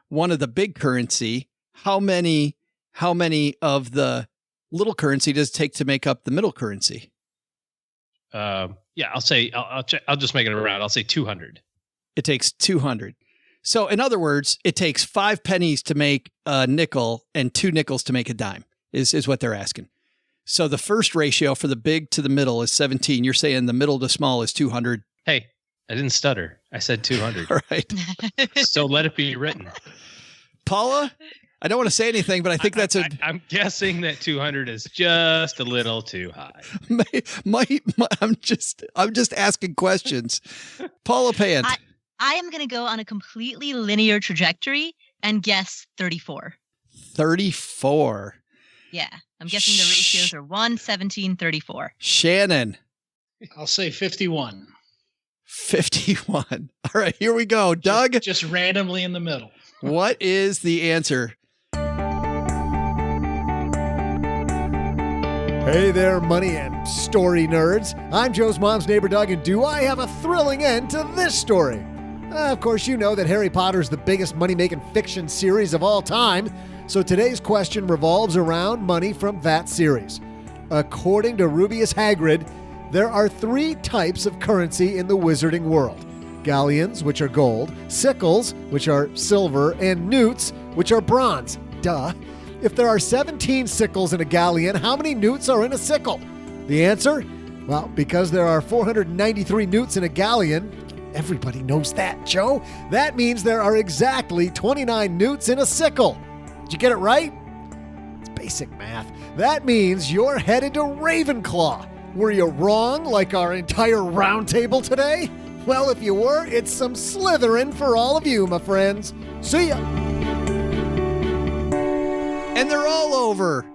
Speaker 3: one of the big currency, how many of the little currency does it take to make up the middle currency?
Speaker 4: Yeah, I'll say I'll just make it around. I'll say 200.
Speaker 3: It takes 200. So in other words, it takes 5 pennies to make a nickel and 2 nickels to make a dime is what they're asking. So the first ratio for the big to the middle is 17. You're saying the middle to small is 200.
Speaker 4: Hey, I didn't stutter. I said 200.
Speaker 3: All right.
Speaker 4: So let it be written.
Speaker 3: Paula, I don't want to say anything, but I think
Speaker 4: I'm guessing that 200 is just a little too high.
Speaker 3: I'm just asking questions. Paula Pant.
Speaker 5: I am going to go on a completely linear trajectory and guess 34.
Speaker 3: 34.
Speaker 5: Yeah. I'm guessing the ratios are 1, 17, 34.
Speaker 3: Shannon.
Speaker 6: I'll say 51.
Speaker 3: 51. All right, here we go. Doug.
Speaker 6: Just randomly in the middle.
Speaker 3: What is the answer?
Speaker 2: Hey there, money and story nerds. I'm Joe's mom's neighbor, Doug, and do I have a thrilling end to this story? Of course, you know that Harry Potter is the biggest money-making fiction series of all time, so today's question revolves around money from that series. According to Rubius Hagrid, there are 3 types of currency in the wizarding world. Galleons, which are gold, sickles, which are silver, and newts, which are bronze. Duh. If there are 17 sickles in a galleon, how many newts are in a sickle? The answer? Well, because there are 493 newts in a galleon, everybody knows that, Joe. That means there are exactly 29 newts in a sickle. Did you get it right? It's basic math. That means you're headed to Ravenclaw. Were you wrong like our entire round table today? Well, if you were, it's some Slytherin for all of you, my friends. See ya!
Speaker 3: And they're all over.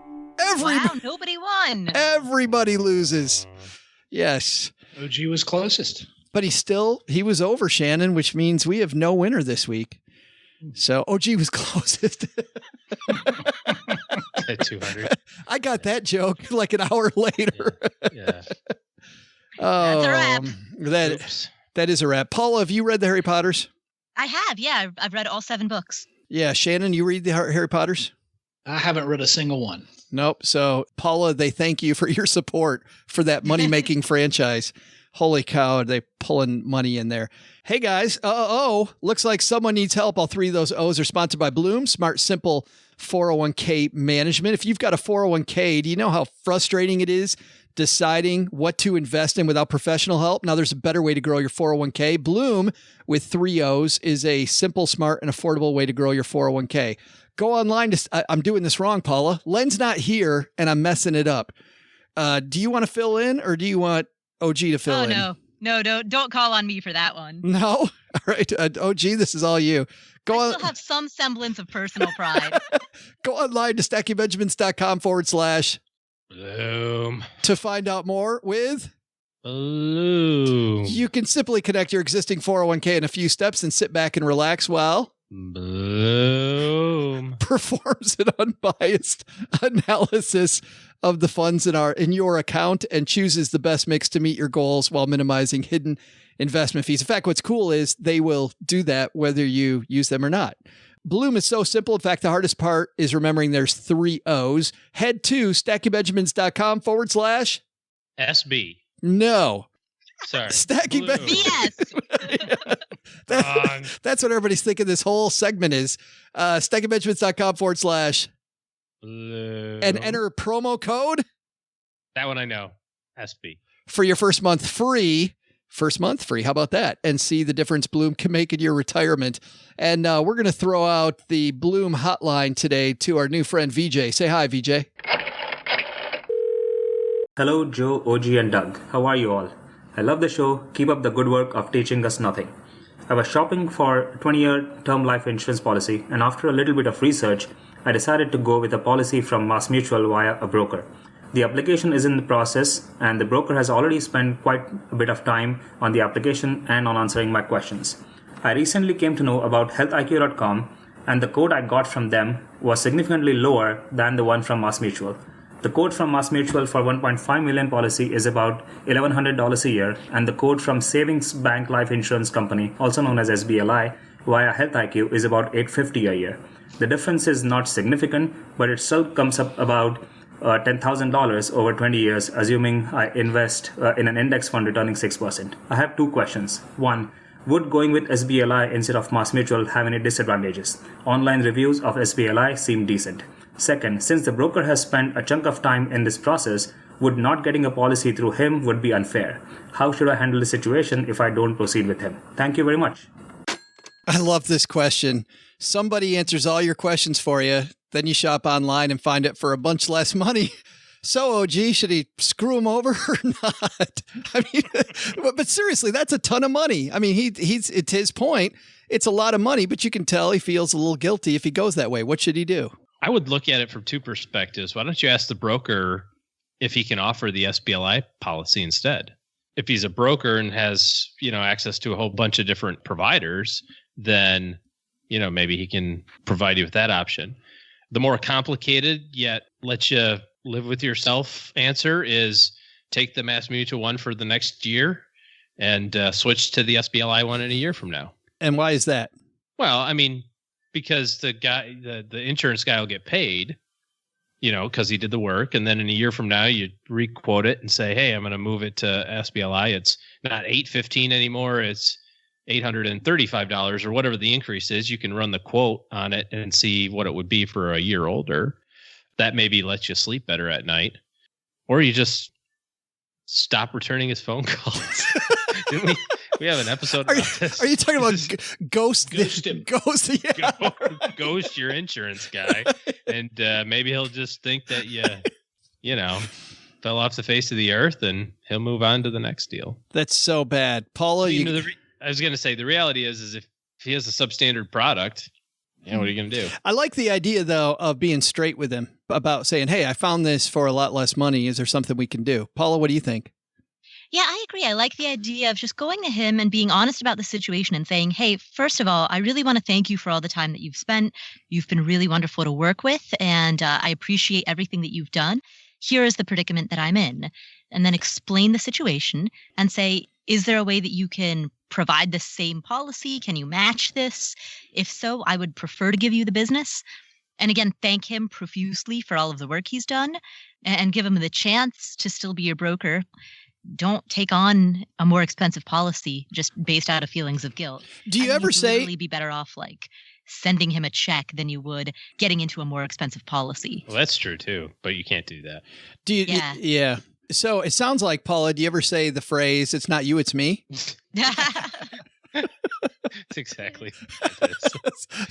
Speaker 5: Wow, nobody won.
Speaker 3: Everybody loses. Yes.
Speaker 6: OG was closest.
Speaker 3: But he was over, Shannon, which means we have no winner this week. So OG was closest.
Speaker 4: At 200.
Speaker 3: I got that joke like an hour later.
Speaker 4: Yeah.
Speaker 3: Oh,
Speaker 5: that's a wrap.
Speaker 3: That is a wrap. Paula, have you read the Harry Potters?
Speaker 5: I have, yeah. I've read all 7 books.
Speaker 3: Yeah. Shannon, you read the Harry Potters?
Speaker 6: I haven't read a single one.
Speaker 3: Nope. So, Paula, they thank you for your support for that money-making franchise. Holy cow, are they pulling money in there? Hey, guys. Looks like someone needs help. All 3 of those O's are sponsored by Bloom, Smart, Simple 401k management. If you've got a 401k, do you know how frustrating it is deciding what to invest in without professional help? Now, there's a better way to grow your 401k. Bloom, with 3 O's, is a simple, smart, and affordable way to grow your 401k. Go online. I'm doing this wrong, Paula. Len's not here, and I'm messing it up. Do you want to fill in, or do you want OG to fill in?
Speaker 5: No, don't call on me for that one.
Speaker 3: No? All right. OG, this is all you.
Speaker 5: I still have some semblance of personal pride.
Speaker 3: Go online to stackingbenjamins.com/Bloom to find out more with
Speaker 4: Bloom.
Speaker 3: You can simply connect your existing 401k in a few steps and sit back and relax while
Speaker 4: Bloom
Speaker 3: performs an unbiased analysis of the funds in your account and chooses the best mix to meet your goals while minimizing hidden investment fees. In fact, what's cool is they will do that whether you use them or not. Bloom is so simple. In fact, the hardest part is remembering there's 3 O's. Head to stackingbenjamins.com/SB. No.
Speaker 4: Sorry.
Speaker 3: Stacking Benjamins.
Speaker 5: BS.
Speaker 3: That's what everybody's thinking this whole segment is. stackingbenjamins.com/Bloom. And enter promo code.
Speaker 4: That one I know. SB.
Speaker 3: For your first month free. First month free. How about that? And see the difference Bloom can make in your retirement. And we're going to throw out the Bloom hotline today to our new friend, VJ. Say hi, VJ.
Speaker 9: Hello, Joe, OG, and Doug. How are you all? I love the show. Keep up the good work of teaching us nothing. I was shopping for a 20-year term life insurance policy, and after a little bit of research, I decided to go with a policy from MassMutual via a broker. The application is in the process, and the broker has already spent quite a bit of time on the application and on answering my questions. I recently came to know about healthiq.com, and the quote I got from them was significantly lower than the one from MassMutual. The quote from MassMutual for 1.5 million policy is about $1,100 a year, and the quote from Savings Bank Life Insurance Company, also known as SBLI, via HealthIQ is about $850 a year. The difference is not significant, but it still comes up about $10,000 over 20 years, assuming I invest in an index fund returning 6%. I have 2 questions. 1. Would going with SBLI instead of MassMutual have any disadvantages? Online reviews of SBLI seem decent. Second, since the broker has spent a chunk of time in this process, would not getting a policy through him would be unfair? How should I handle the situation if I don't proceed with him? Thank you very much.
Speaker 3: I love this question. Somebody answers all your questions for you. Then you shop online and find it for a bunch less money. So, OG, should he screw him over or not? I mean, but seriously, that's a ton of money. I mean, it's his point. It's a lot of money, but you can tell he feels a little guilty if he goes that way. What should he do?
Speaker 4: I would look at it from 2 perspectives. Why don't you ask the broker if he can offer the SBLI policy instead? If he's a broker and has, access to a whole bunch of different providers, then, maybe he can provide you with that option. The more complicated, yet let you live with yourself answer is take the MassMutual one for the next year and switch to the SBLI one in a year from now.
Speaker 3: And why is that?
Speaker 4: Well, I mean, because the insurance guy will get paid, because he did the work. And then in a year from now, you requote it and say, hey, I'm going to move it to SBLI. It's not $815 anymore. It's $835 or whatever the increase is. You can run the quote on it and see what it would be for a year older. That maybe lets you sleep better at night. Or you just stop returning his phone calls. Didn't we have an episode about this?
Speaker 3: Are you talking about ghost
Speaker 6: him?
Speaker 3: Ghost, yeah.
Speaker 4: Ghost your insurance guy. And maybe he'll just think that fell off the face of the earth and he'll move on to the next deal.
Speaker 3: That's so bad. Paula,
Speaker 4: I was going to say, the reality is if he has a substandard product, what are you going to do?
Speaker 3: I like the idea, though, of being straight with him about saying, hey, I found this for a lot less money. Is there something we can do? Paula, what do you think?
Speaker 5: Yeah, I agree. I like the idea of just going to him and being honest about the situation and saying, hey, first of all, I really want to thank you for all the time that you've spent. You've been really wonderful to work with, and I appreciate everything that you've done. Here is the predicament that I'm in. And then explain the situation and say, is there a way that you can provide the same policy? Can you match this? If so, I would prefer to give you the business. And again, thank him profusely for all of the work he's done and give him the chance to still be your broker. Don't take on a more expensive policy just based out of feelings of guilt.
Speaker 3: Do you ever say
Speaker 5: you'd be better off sending him a check than you would getting into a more expensive policy?
Speaker 4: Well, that's true too, but you can't do that.
Speaker 3: Yeah. So it sounds like, Paula, do you ever say the phrase, it's not you, it's me?
Speaker 4: That's exactly what it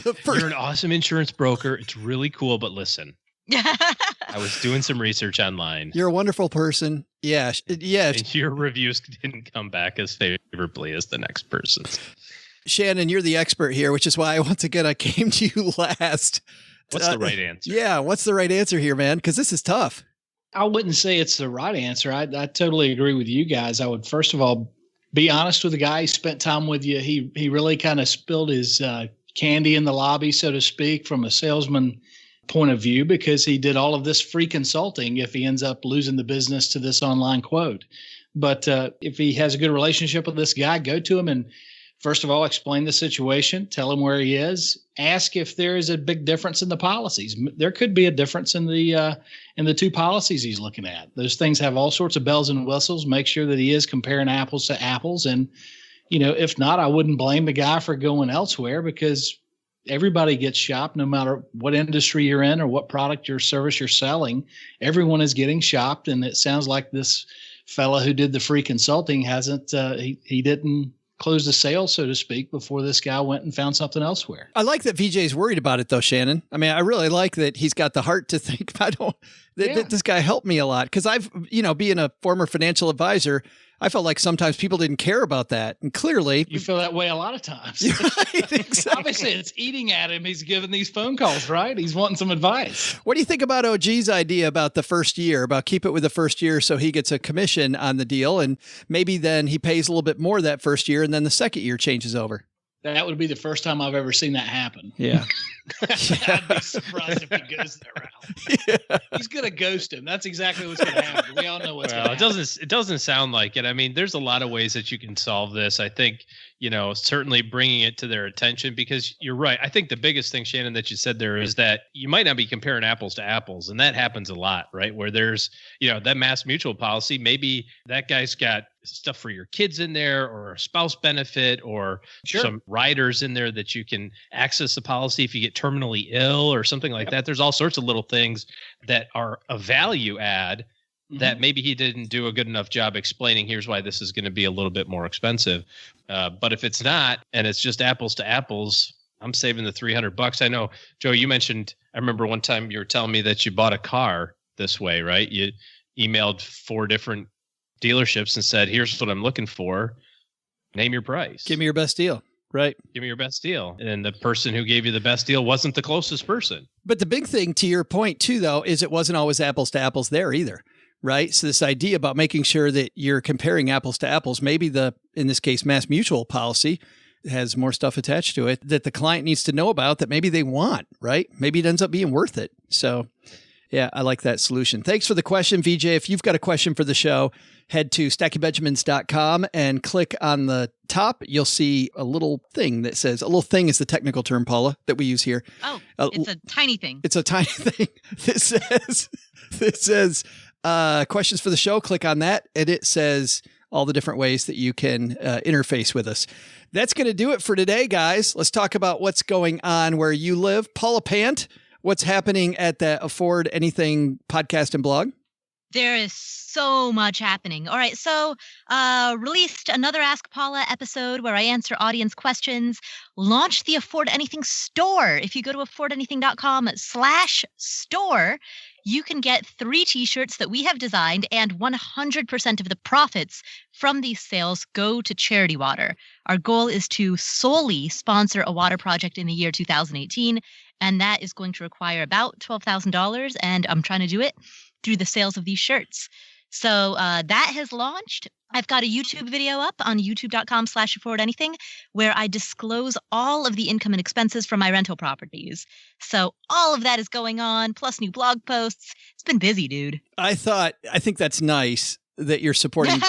Speaker 4: is. You're an awesome insurance broker. It's really cool, but listen. I was doing some research online.
Speaker 3: You're a wonderful person. Yeah.
Speaker 4: And your reviews didn't come back as favorably as the next person's.
Speaker 3: Shannon, you're the expert here, which is why once again I came to you last.
Speaker 4: What's the right answer?
Speaker 3: Yeah, what's the right answer here, man? Because this is tough.
Speaker 6: I wouldn't say it's the right answer. I totally agree with you guys. I would first of all be honest with the guy. He spent time with you. He really kind of spilled his candy in the lobby, so to speak, from a salesman point of view, because he did all of this free consulting if he ends up losing the business to this online quote. But if he has a good relationship with this guy, go to him and first of all, explain the situation, tell him where he is, ask if there is a big difference in the policies. There could be a difference in the two policies he's looking at. Those things have all sorts of bells and whistles. Make sure that he is comparing apples to apples. And, if not, I wouldn't blame the guy for going elsewhere, because everybody gets shopped no matter what industry you're in or what product or service you're selling. Everyone is getting shopped. And it sounds like this fella who did the free consulting hasn't, he didn't close the sale, so to speak, before this guy went and found something elsewhere.
Speaker 3: I like that VJ's worried about it, though, Shannon. I mean, I really like that he's got the heart to think, that this guy helped me a lot. Because I've, being a former financial advisor, I felt like sometimes people didn't care about that. And clearly...
Speaker 6: You feel that way a lot of times.
Speaker 3: Right, exactly.
Speaker 6: Obviously, it's eating at him. He's giving these phone calls, right? He's wanting some advice.
Speaker 3: What do you think about OG's idea about the first year, about keep it with the first year so he gets a commission on the deal, and maybe then he pays a little bit more that first year, and then the second year changes over?
Speaker 6: That would be the first time I've ever seen that happen.
Speaker 3: Yeah.
Speaker 6: I'd be surprised if he goes that route. Yeah. He's going to ghost him. That's exactly what's going to happen. We all know what's going to happen.
Speaker 4: It doesn't sound like it. I mean, there's a lot of ways that you can solve this. I think, certainly bringing it to their attention, because you're right. I think the biggest thing, Shannon, that you said there is that you might not be comparing apples to apples. And that happens a lot, right? Where there's, that Mass Mutual policy, maybe that guy's got stuff for your kids in there, or a spouse benefit, or some riders in there that you can access the policy if you get terminally ill or something like that. There's all sorts of little things that are a value add that maybe he didn't do a good enough job explaining. Here's why this is going to be a little bit more expensive. But if it's not, and it's just apples to apples, I'm saving the $300. I know, Joe, you mentioned, I remember one time you were telling me that you bought a car this way, right? You emailed 4 different dealerships and said, here's what I'm looking for. Name your price.
Speaker 3: Give me your best deal. Right.
Speaker 4: Give me your best deal. And the person who gave you the best deal wasn't the closest person.
Speaker 3: But the big thing, to your point too, though, is it wasn't always apples to apples there either. Right. So this idea about making sure that you're comparing apples to apples, maybe in this case, Mass Mutual policy has more stuff attached to it that the client needs to know about that maybe they want, right? Maybe it ends up being worth it. So Yeah, I like that solution. Thanks for the question, VJ. If you've got a question for the show, head to stackingbenjamins.com and click on the top. You'll see a little thing that says, a little thing is the technical term, Paula, that we use here.
Speaker 5: Oh, it's a tiny thing.
Speaker 3: It's a tiny thing that says questions for the show. Click on that, and it says all the different ways that you can interface with us. That's going to do it for today, guys. Let's talk about what's going on where you live. Paula Pant, what's happening at the Afford Anything podcast and blog?
Speaker 5: There is so much happening. All right. So released another Ask Paula episode where I answer audience questions. Launched the Afford Anything store. If you go to affordanything.com/store, you can get 3 t-shirts that we have designed, and 100% of the profits from these sales go to charity water. Our goal is to solely sponsor a water project in the year 2018, and that is going to require about $12,000, and I'm trying to do it through the sales of these shirts. So that has launched. I've got a YouTube video up on youtube.com/affordanything where I disclose all of the income and expenses from my rental properties. So all of that is going on, plus new blog posts. It's been busy, dude.
Speaker 3: I think that's nice that you're supporting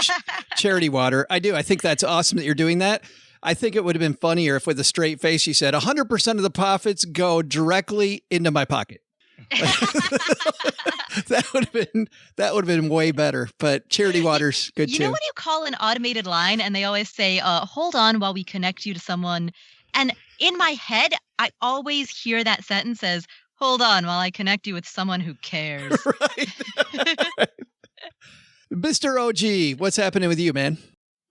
Speaker 3: charity water. I do. I think that's awesome that you're doing that. I think it would have been funnier if with a straight face you said 100% of the profits go directly into my pocket. That would have been way better, but charity water's good too.
Speaker 5: You know when you call an automated line and they always say, hold on while we connect you to someone. And in my head, I always hear that sentence as, hold on while I connect you with someone who cares.
Speaker 3: Right. Mr. OG, what's happening with you, man?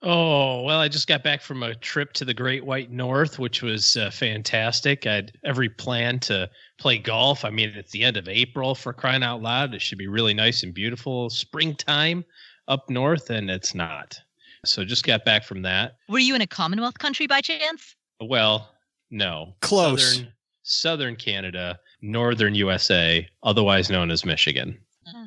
Speaker 4: Oh, well, I just got back from a trip to the Great White North, which was fantastic. I had every plan to play golf. I mean, it's the end of April, for crying out loud. It should be really nice and beautiful springtime up north, and it's not. So just got back from that.
Speaker 5: Were you in a Commonwealth country by chance?
Speaker 4: Well, no.
Speaker 3: Close.
Speaker 4: Southern Canada, northern USA, otherwise known as Michigan.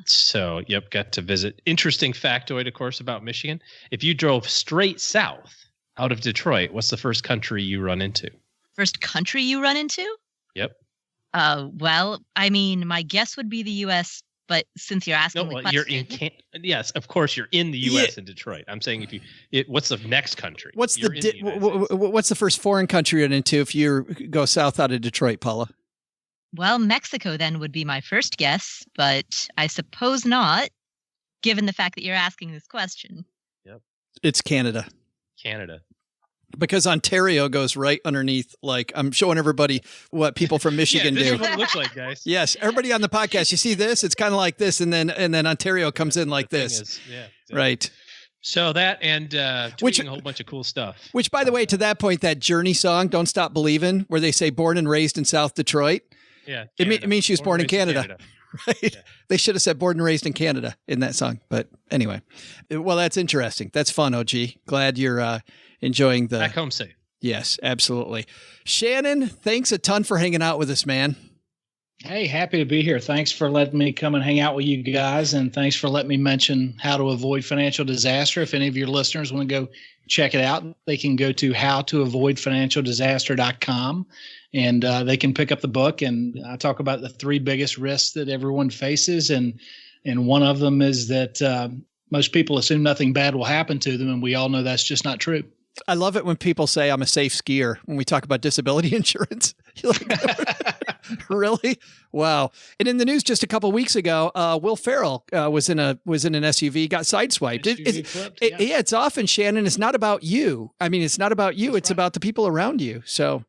Speaker 4: So, yep, got to visit. Interesting factoid, of course, about Michigan. If you drove straight south out of Detroit, what's the first country you run into?
Speaker 5: First country you run into?
Speaker 4: Yep.
Speaker 5: Well, I mean, my guess would be the U.S., but since you're asking the question.
Speaker 4: You're in yes, of course, you're in the U.S. in Detroit. I'm saying what's the next country?
Speaker 3: What's the first foreign country you're into if you go south out of Detroit, Paula?
Speaker 5: Well, Mexico then would be my first guess, but I suppose not, given the fact that you're asking this question.
Speaker 4: Yep.
Speaker 3: It's Canada.
Speaker 4: Canada.
Speaker 3: Because Ontario goes right underneath, like, I'm showing everybody what people from Michigan
Speaker 4: this
Speaker 3: do.
Speaker 4: is what it looks like, guys.
Speaker 3: Yes, everybody on the podcast, you see this? It's kind of like this, and then Ontario comes in like this. Right.
Speaker 4: So that and tweeting a whole bunch of cool stuff.
Speaker 3: Which, by the way, to that point, that Journey song, Don't Stop Believin', where they say born and raised in South Detroit.
Speaker 4: Yeah,
Speaker 3: it means she was born in Canada. Right? Yeah. They should have said born and raised in Canada in that song. But anyway, well, that's interesting. That's fun, OG. Glad you're enjoying the...
Speaker 4: Back home safe.
Speaker 3: Yes, absolutely. Shannon, thanks a ton for hanging out with us, man.
Speaker 6: Hey, happy to be here. Thanks for letting me come and hang out with you guys. And thanks for letting me mention how to avoid financial disaster. If any of your listeners want to go check it out, they can go to howtoavoidfinancialdisaster.com. And they can pick up the book, and I talk about the 3 biggest risks that everyone faces. And one of them is that most people assume nothing bad will happen to them, and we all know that's just not true.
Speaker 3: I love it when people say I'm a safe skier when we talk about disability insurance. You're like, really? Wow. And in the news just a couple of weeks ago, Will Ferrell was in an SUV, got sideswiped. Yeah, it's often, Shannon, it's not about you. I mean, it's not about you. It's about the people around you. So,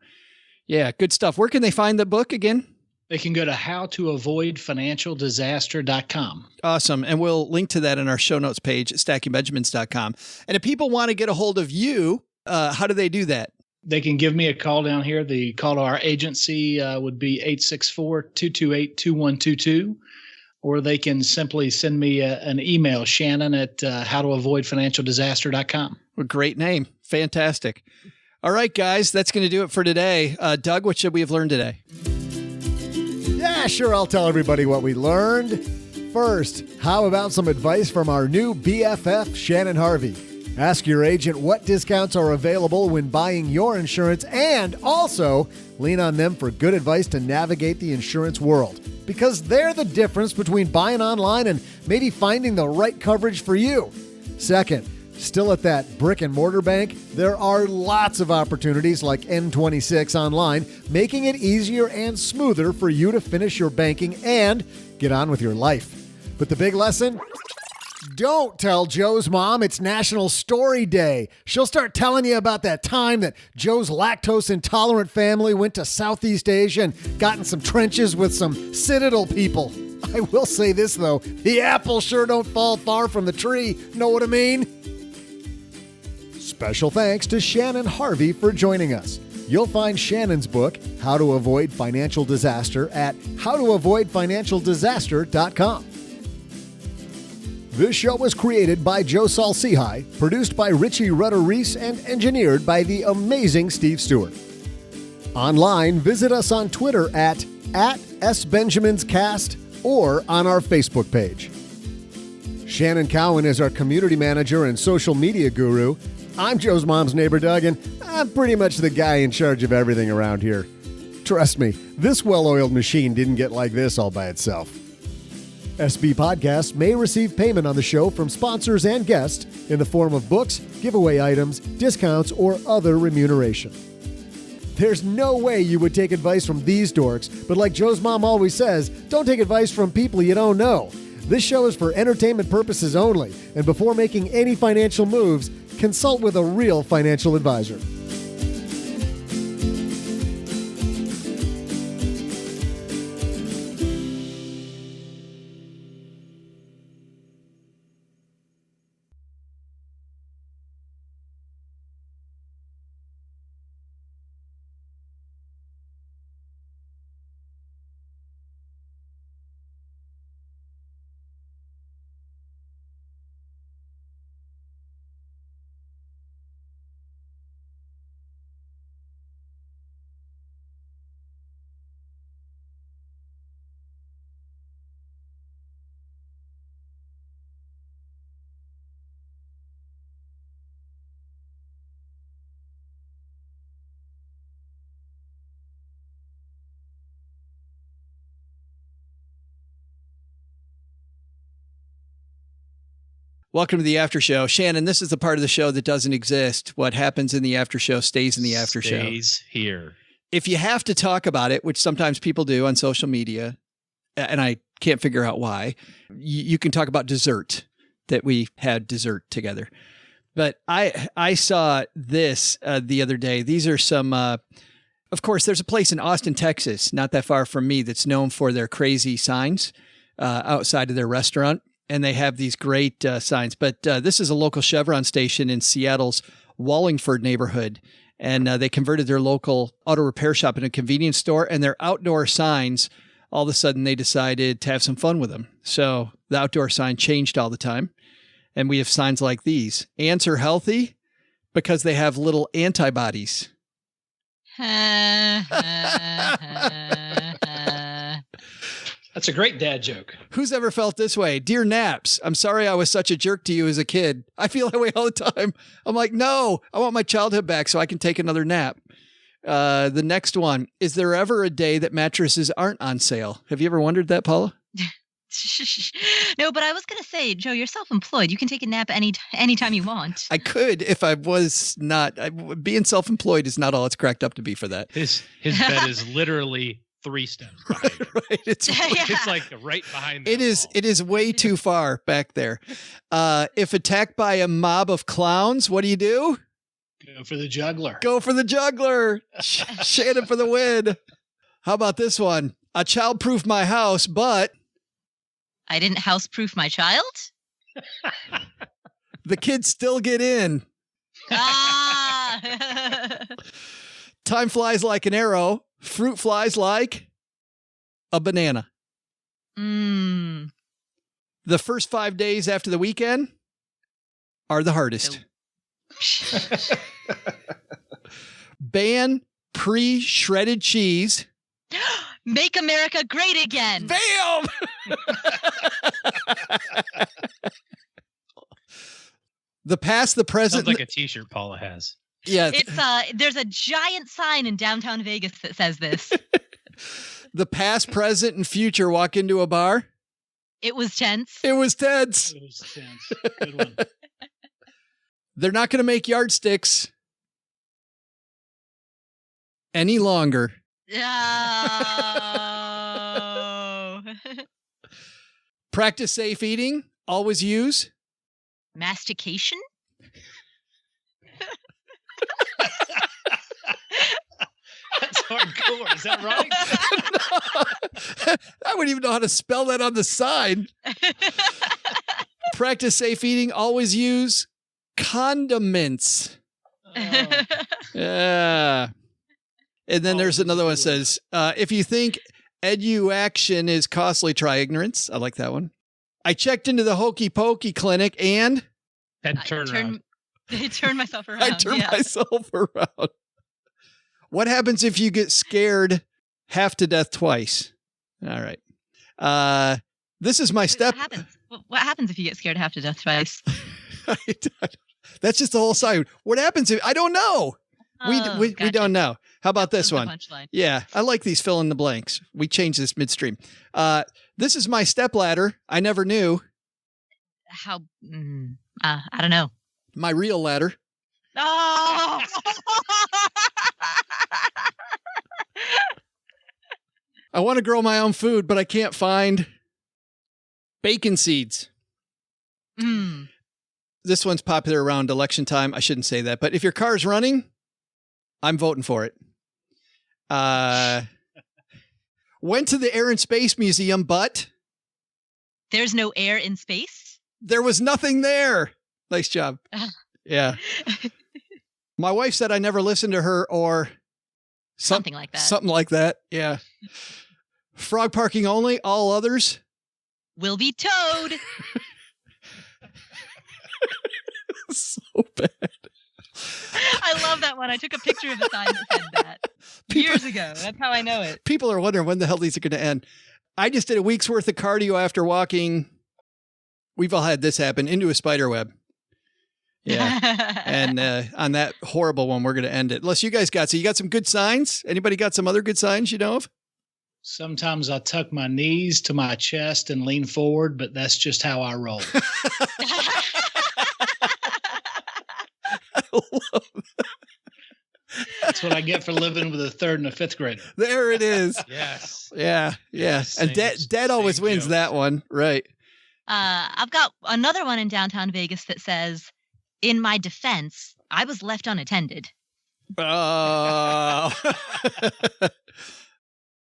Speaker 3: yeah, good stuff. Where can they find the book again?
Speaker 6: They can go to howtoavoidfinancialdisaster.com.
Speaker 3: Awesome. And we'll link to that in our show notes page at stackingbenjamins.com. And if people want to get a hold of you, how do they do that?
Speaker 6: They can give me a call down here. The call to our agency would be 864-228-2122. Or they can simply send me an email, Shannon at howtoavoidfinancialdisaster.com.
Speaker 3: Well, great name. Fantastic. All right, guys, that's going to do it for today. Doug, what should we have learned today?
Speaker 2: Yeah, sure. I'll tell everybody what we learned. First, how about some advice from our new BFF, Shannon Harvey? Ask your agent what discounts are available when buying your insurance, and also lean on them for good advice to navigate the insurance world. because they're the difference between buying online and maybe finding the right coverage for you. Second, still at that brick and mortar bank, there are lots of opportunities like N26 online, making it easier and smoother for you to finish your banking and get on with your life. But the big lesson? Don't tell Joe's mom it's National Story Day. She'll start telling you about that time that Joe's lactose-intolerant family went to Southeast Asia and got in some trenches with some Citadel people. I will say this, though. The apples sure don't fall far from the tree. Know what I mean? Special thanks to Shannon Harvey for joining us. You'll find Shannon's book, How to Avoid Financial Disaster, at howtoavoidfinancialdisaster.com. This show was created by Joe Salsihai, produced by Richie Rutter-Reese, and engineered by the amazing Steve Stewart. Online, visit us on Twitter at @SBenjaminsCast or on our Facebook page. Shannon Cowan is our community manager and social media guru. I'm Joe's mom's neighbor, Doug, and I'm pretty much the guy in charge of everything around here. Trust me, this well-oiled machine didn't get like this all by itself. SB Podcasts may receive payment on the show from sponsors and guests in the form of books, giveaway items, discounts, or other remuneration. There's no way you would take advice from these dorks, but like Joe's mom always says, don't take advice from people you don't know. This show is for entertainment purposes only, and before making any financial moves, consult with a real financial advisor.
Speaker 3: Welcome to the after show. Shannon, this is the part of the show that doesn't exist. What happens in the after show stays in the after show.
Speaker 4: Stays here.
Speaker 3: If you have to talk about it, which sometimes people do on social media, and I can't figure out why, you can talk about dessert, that we had dessert together. But I saw this the other day. These are some, of course, there's a place in Austin, Texas, not that far from me, that's known for their crazy signs outside of their restaurant. And they have these great signs. But this is a local Chevron station in Seattle's Wallingford neighborhood. And they converted their local auto repair shop into a convenience store. And their outdoor signs, all of a sudden, they decided to have some fun with them. So the outdoor sign changed all the time. And we have signs like these. Ants are healthy because they have little antibodies.
Speaker 6: That's a great dad joke.
Speaker 3: Who's ever felt this way? Dear Naps, I'm sorry I was such a jerk to you as a kid. I feel that way all the time. I'm like, no, I want my childhood back so I can take another nap. The next one, is there ever a day that mattresses aren't on sale? Have you ever wondered that, Paula?
Speaker 5: No, but I was going to say, Joe, you're self-employed. You can take a nap anytime you want.
Speaker 3: I could if I was not. Being self-employed is not all it's cracked up to be for that.
Speaker 4: His bed is literally 3 steps behind you.
Speaker 3: Right.
Speaker 4: It's like right behind
Speaker 3: it is. It is way too far back there. If attacked by a mob of clowns, what do you do?
Speaker 6: Go for the juggler.
Speaker 3: Go for the juggler. Shannon for the win. How about this one? I child-proof my house, but
Speaker 5: I didn't house-proof my child?
Speaker 3: The kids still get in. Time flies like an arrow. Fruit flies like a banana. The first 5 days after the weekend are the hardest. Ban pre-shredded cheese.
Speaker 5: Make America great again.
Speaker 3: Bam! The past, the present.
Speaker 4: Sounds like a t-shirt Paula has.
Speaker 3: Yeah.
Speaker 5: It's there's a giant sign in downtown Vegas that says this.
Speaker 3: The past, present, and future walk into a bar.
Speaker 5: It was tense.
Speaker 3: It was tense.
Speaker 6: It was tense. Good one.
Speaker 3: They're not going to make yardsticks any longer.
Speaker 5: Oh.
Speaker 3: Practice safe eating. Always use.
Speaker 5: Mastication?
Speaker 6: That's hardcore. Is that right?
Speaker 3: No. I wouldn't even know how to spell that on the sign. Practice safe eating. Always use condiments. Yeah. And then there's another one that says, if you think edu-action is costly, try ignorance. I like that one. I checked into the Hokey Pokey clinic and
Speaker 4: Head turn around.
Speaker 5: I turned myself around.
Speaker 3: I turned myself around. What happens if you get scared half to death twice? All right. This is my step.
Speaker 5: What happens if you get scared half to death twice?
Speaker 3: That's just the whole side. What happens if I don't know? We don't know. How about this one? Yeah, I like these fill in the blanks. We changed this midstream. This is my step ladder. I never knew.
Speaker 5: How? I don't know.
Speaker 3: My real ladder.
Speaker 5: Oh.
Speaker 3: I want to grow my own food, but I can't find bacon seeds. This one's popular around election time. I shouldn't say that, but if your car's running, I'm voting for it. Went to the Air and Space Museum, but
Speaker 5: there's no air in space.
Speaker 3: There was nothing there. Nice job. Yeah. My wife said I never listened to her or
Speaker 5: something like that.
Speaker 3: Something like that. Yeah. Frog parking only. All others
Speaker 5: will be towed.
Speaker 3: So bad.
Speaker 5: I love that one. I took a picture of a sign that said that years ago. That's how I know it.
Speaker 3: People are wondering when the hell these are going to end. I just did a week's worth of cardio after walking. We've all had this happen into a spider web. Yeah. And on that horrible one, we're going to end it. Unless you guys you got some good signs? Anybody got some other good signs you know of?
Speaker 6: Sometimes I tuck my knees to my chest and lean forward, but that's just how I roll.
Speaker 3: I love that.
Speaker 6: That's what I get for living with a third and a fifth grader.
Speaker 3: There it is.
Speaker 4: Yes.
Speaker 3: Yeah. Yeah. And Dad always wins joke. That one. Right.
Speaker 5: I've got another one in downtown Vegas that says, in my defense, I was left unattended.
Speaker 3: Oh.